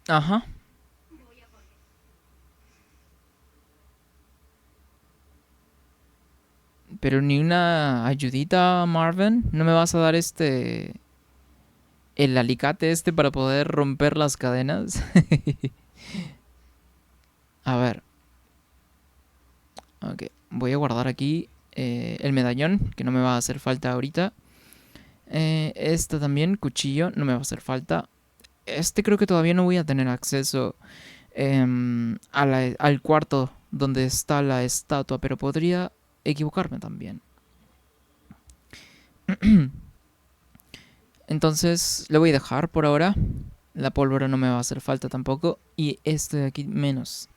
Ajá. Pero ni una ayudita, Marvin. ¿No me vas a dar el alicate para poder romper las cadenas? A ver. Ok. Voy a guardar aquí el medallón, que no me va a hacer falta ahorita. Esta también, cuchillo, no me va a hacer falta. Creo que todavía no voy a tener acceso al cuarto donde está la estatua, pero podría equivocarme también. Entonces, le voy a dejar por ahora. La pólvora no me va a hacer falta tampoco. Y este de aquí menos.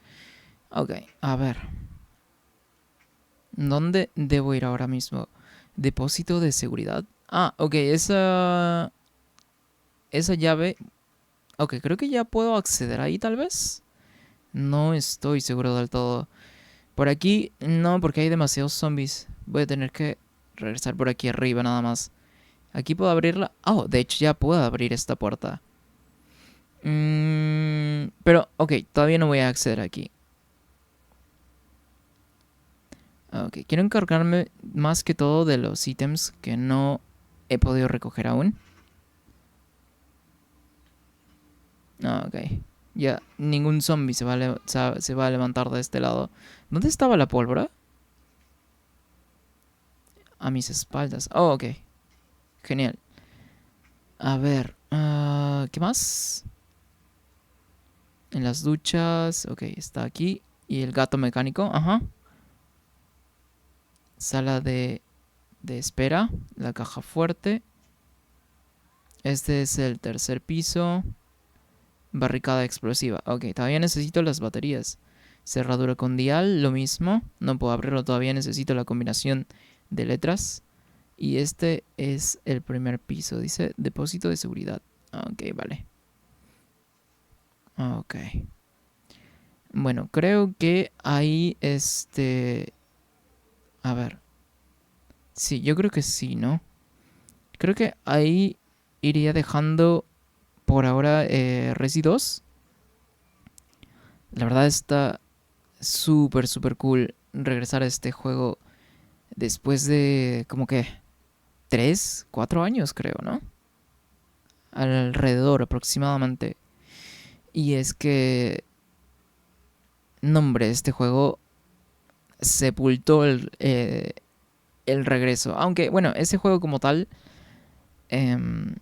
Ok, a ver. ¿Dónde debo ir ahora mismo? Depósito de seguridad. Ah, ok, esa llave. Ok, creo que ya puedo acceder ahí tal vez. No estoy seguro del todo. Por aquí no, porque hay demasiados zombies. Voy a tener que regresar por aquí arriba nada más. Aquí puedo abrirla. Oh, de hecho ya puedo abrir esta puerta. Pero, ok, todavía no voy a acceder aquí. Ok, quiero encargarme más que todo de los ítems que no he podido recoger aún. Ok, ya ningún zombie se va a levantar de este lado. ¿Dónde estaba la pólvora? A mis espaldas. Oh, ok, genial. A ver, ¿qué más? En las duchas, ok, está aquí. Y el gato mecánico, ajá. Sala de espera, la caja fuerte. Este es el tercer piso. Barricada explosiva. Ok, todavía necesito las baterías. Cerradura con dial, lo mismo. No puedo abrirlo todavía, necesito la combinación de letras. Y este es el primer piso. Dice depósito de seguridad. Ok, vale. Ok. Bueno, creo que ahí A ver. Sí, yo creo que sí, ¿no? Creo que ahí iría dejando por ahora Resi 2. La verdad está súper, súper cool regresar a este juego después de como que 3, 4 años, creo, ¿no? Alrededor aproximadamente. Y es que, no hombre, este juego sepultó el regreso. Aunque, bueno, ese juego como tal em,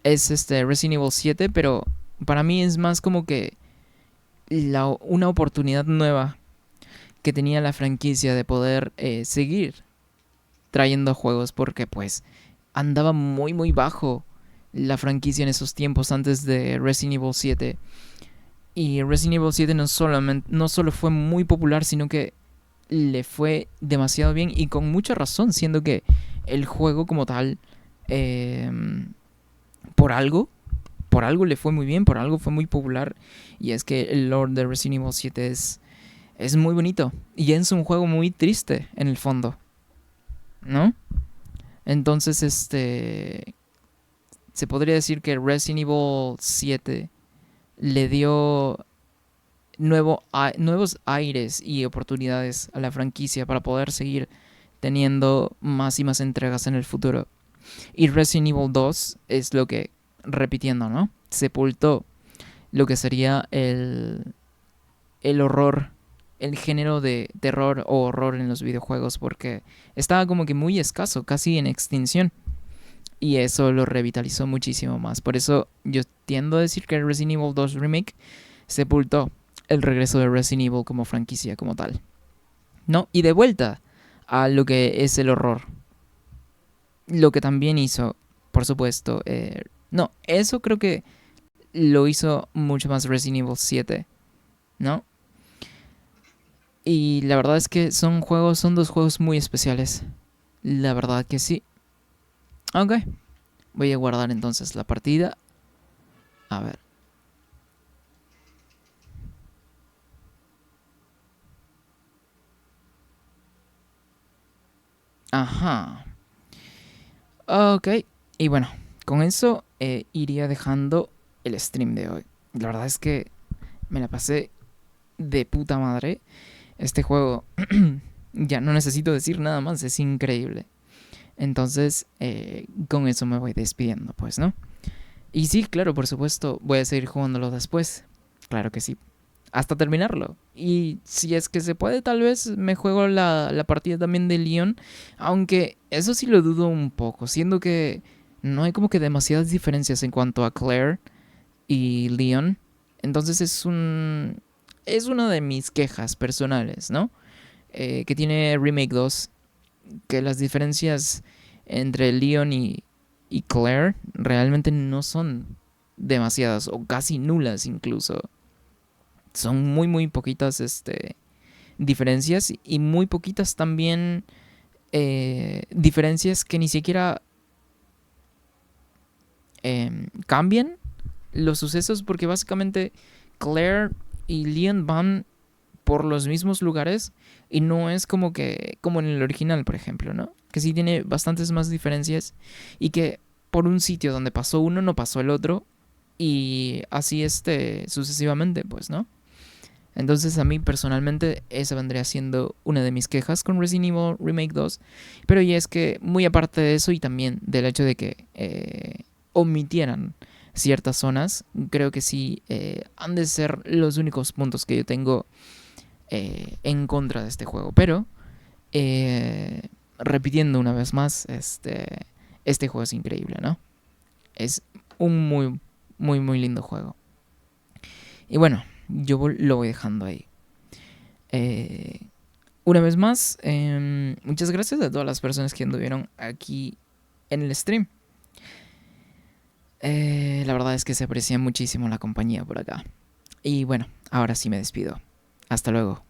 es Resident Evil 7, pero para mí es más como que una oportunidad nueva que tenía la franquicia de poder seguir trayendo juegos, porque pues andaba muy muy bajo la franquicia en esos tiempos antes de Resident Evil 7. Y Resident Evil 7 no solo fue muy popular, sino que le fue demasiado bien y con mucha razón, siendo que el juego como tal, eh, por algo, por algo le fue muy bien, por algo fue muy popular. Y es que el lore de Resident Evil 7 es muy bonito y es un juego muy triste en el fondo, ¿no? Entonces, se podría decir que Resident Evil 7 le dio nuevos aires y oportunidades a la franquicia para poder seguir teniendo más y más entregas en el futuro. Y Resident Evil 2 es lo que, repitiendo, ¿no? Sepultó lo que sería el horror, el género de terror o horror en los videojuegos, porque estaba como que muy escaso, casi en extinción. Y eso lo revitalizó muchísimo más. Por eso yo tiendo a decir que Resident Evil 2 Remake sepultó el regreso de Resident Evil como franquicia, como tal, ¿no? Y de vuelta a lo que es el horror. Lo que también hizo, por supuesto, no, eso creo que lo hizo mucho más Resident Evil 7, ¿no? Y la verdad es que son dos juegos muy especiales. La verdad que sí. Ok, voy a guardar entonces la partida. A ver. Ajá. Ok, y bueno, con eso iría dejando el stream de hoy. La verdad es que me la pasé de puta madre. Este juego, ya no necesito decir nada más, es increíble. Entonces, con eso me voy despidiendo, pues, ¿no? Y sí, claro, por supuesto, voy a seguir jugándolo después. Claro que sí. Hasta terminarlo. Y si es que se puede, tal vez me juego la partida también de Leon. Aunque eso sí lo dudo un poco, siendo que no hay como que demasiadas diferencias en cuanto a Claire y Leon. Entonces es una de mis quejas personales, ¿no? Que tiene Remake 2, que las diferencias entre Leon y Claire realmente no son demasiadas o casi nulas incluso. Son muy muy poquitas diferencias y muy poquitas también diferencias que ni siquiera cambian los sucesos, porque básicamente Claire y Leon van por los mismos lugares y no es como que como en el original, por ejemplo, ¿no? Que sí tiene bastantes más diferencias y que por un sitio donde pasó uno no pasó el otro y así sucesivamente, pues, ¿no? Entonces a mí personalmente esa vendría siendo una de mis quejas con Resident Evil Remake 2. Pero ya es que muy aparte de eso y también del hecho de que omitieran ciertas zonas, creo que sí han de ser los únicos puntos que yo tengo en contra de este juego. Pero, repitiendo una vez más, este juego es increíble, ¿no? Es un muy, muy, muy lindo juego. Y bueno, yo lo voy dejando ahí. Eh, una vez más, muchas gracias a todas las personas que anduvieron aquí en el stream. La verdad es que se aprecia muchísimo la compañía por acá. Y bueno, ahora sí me despido. Hasta luego.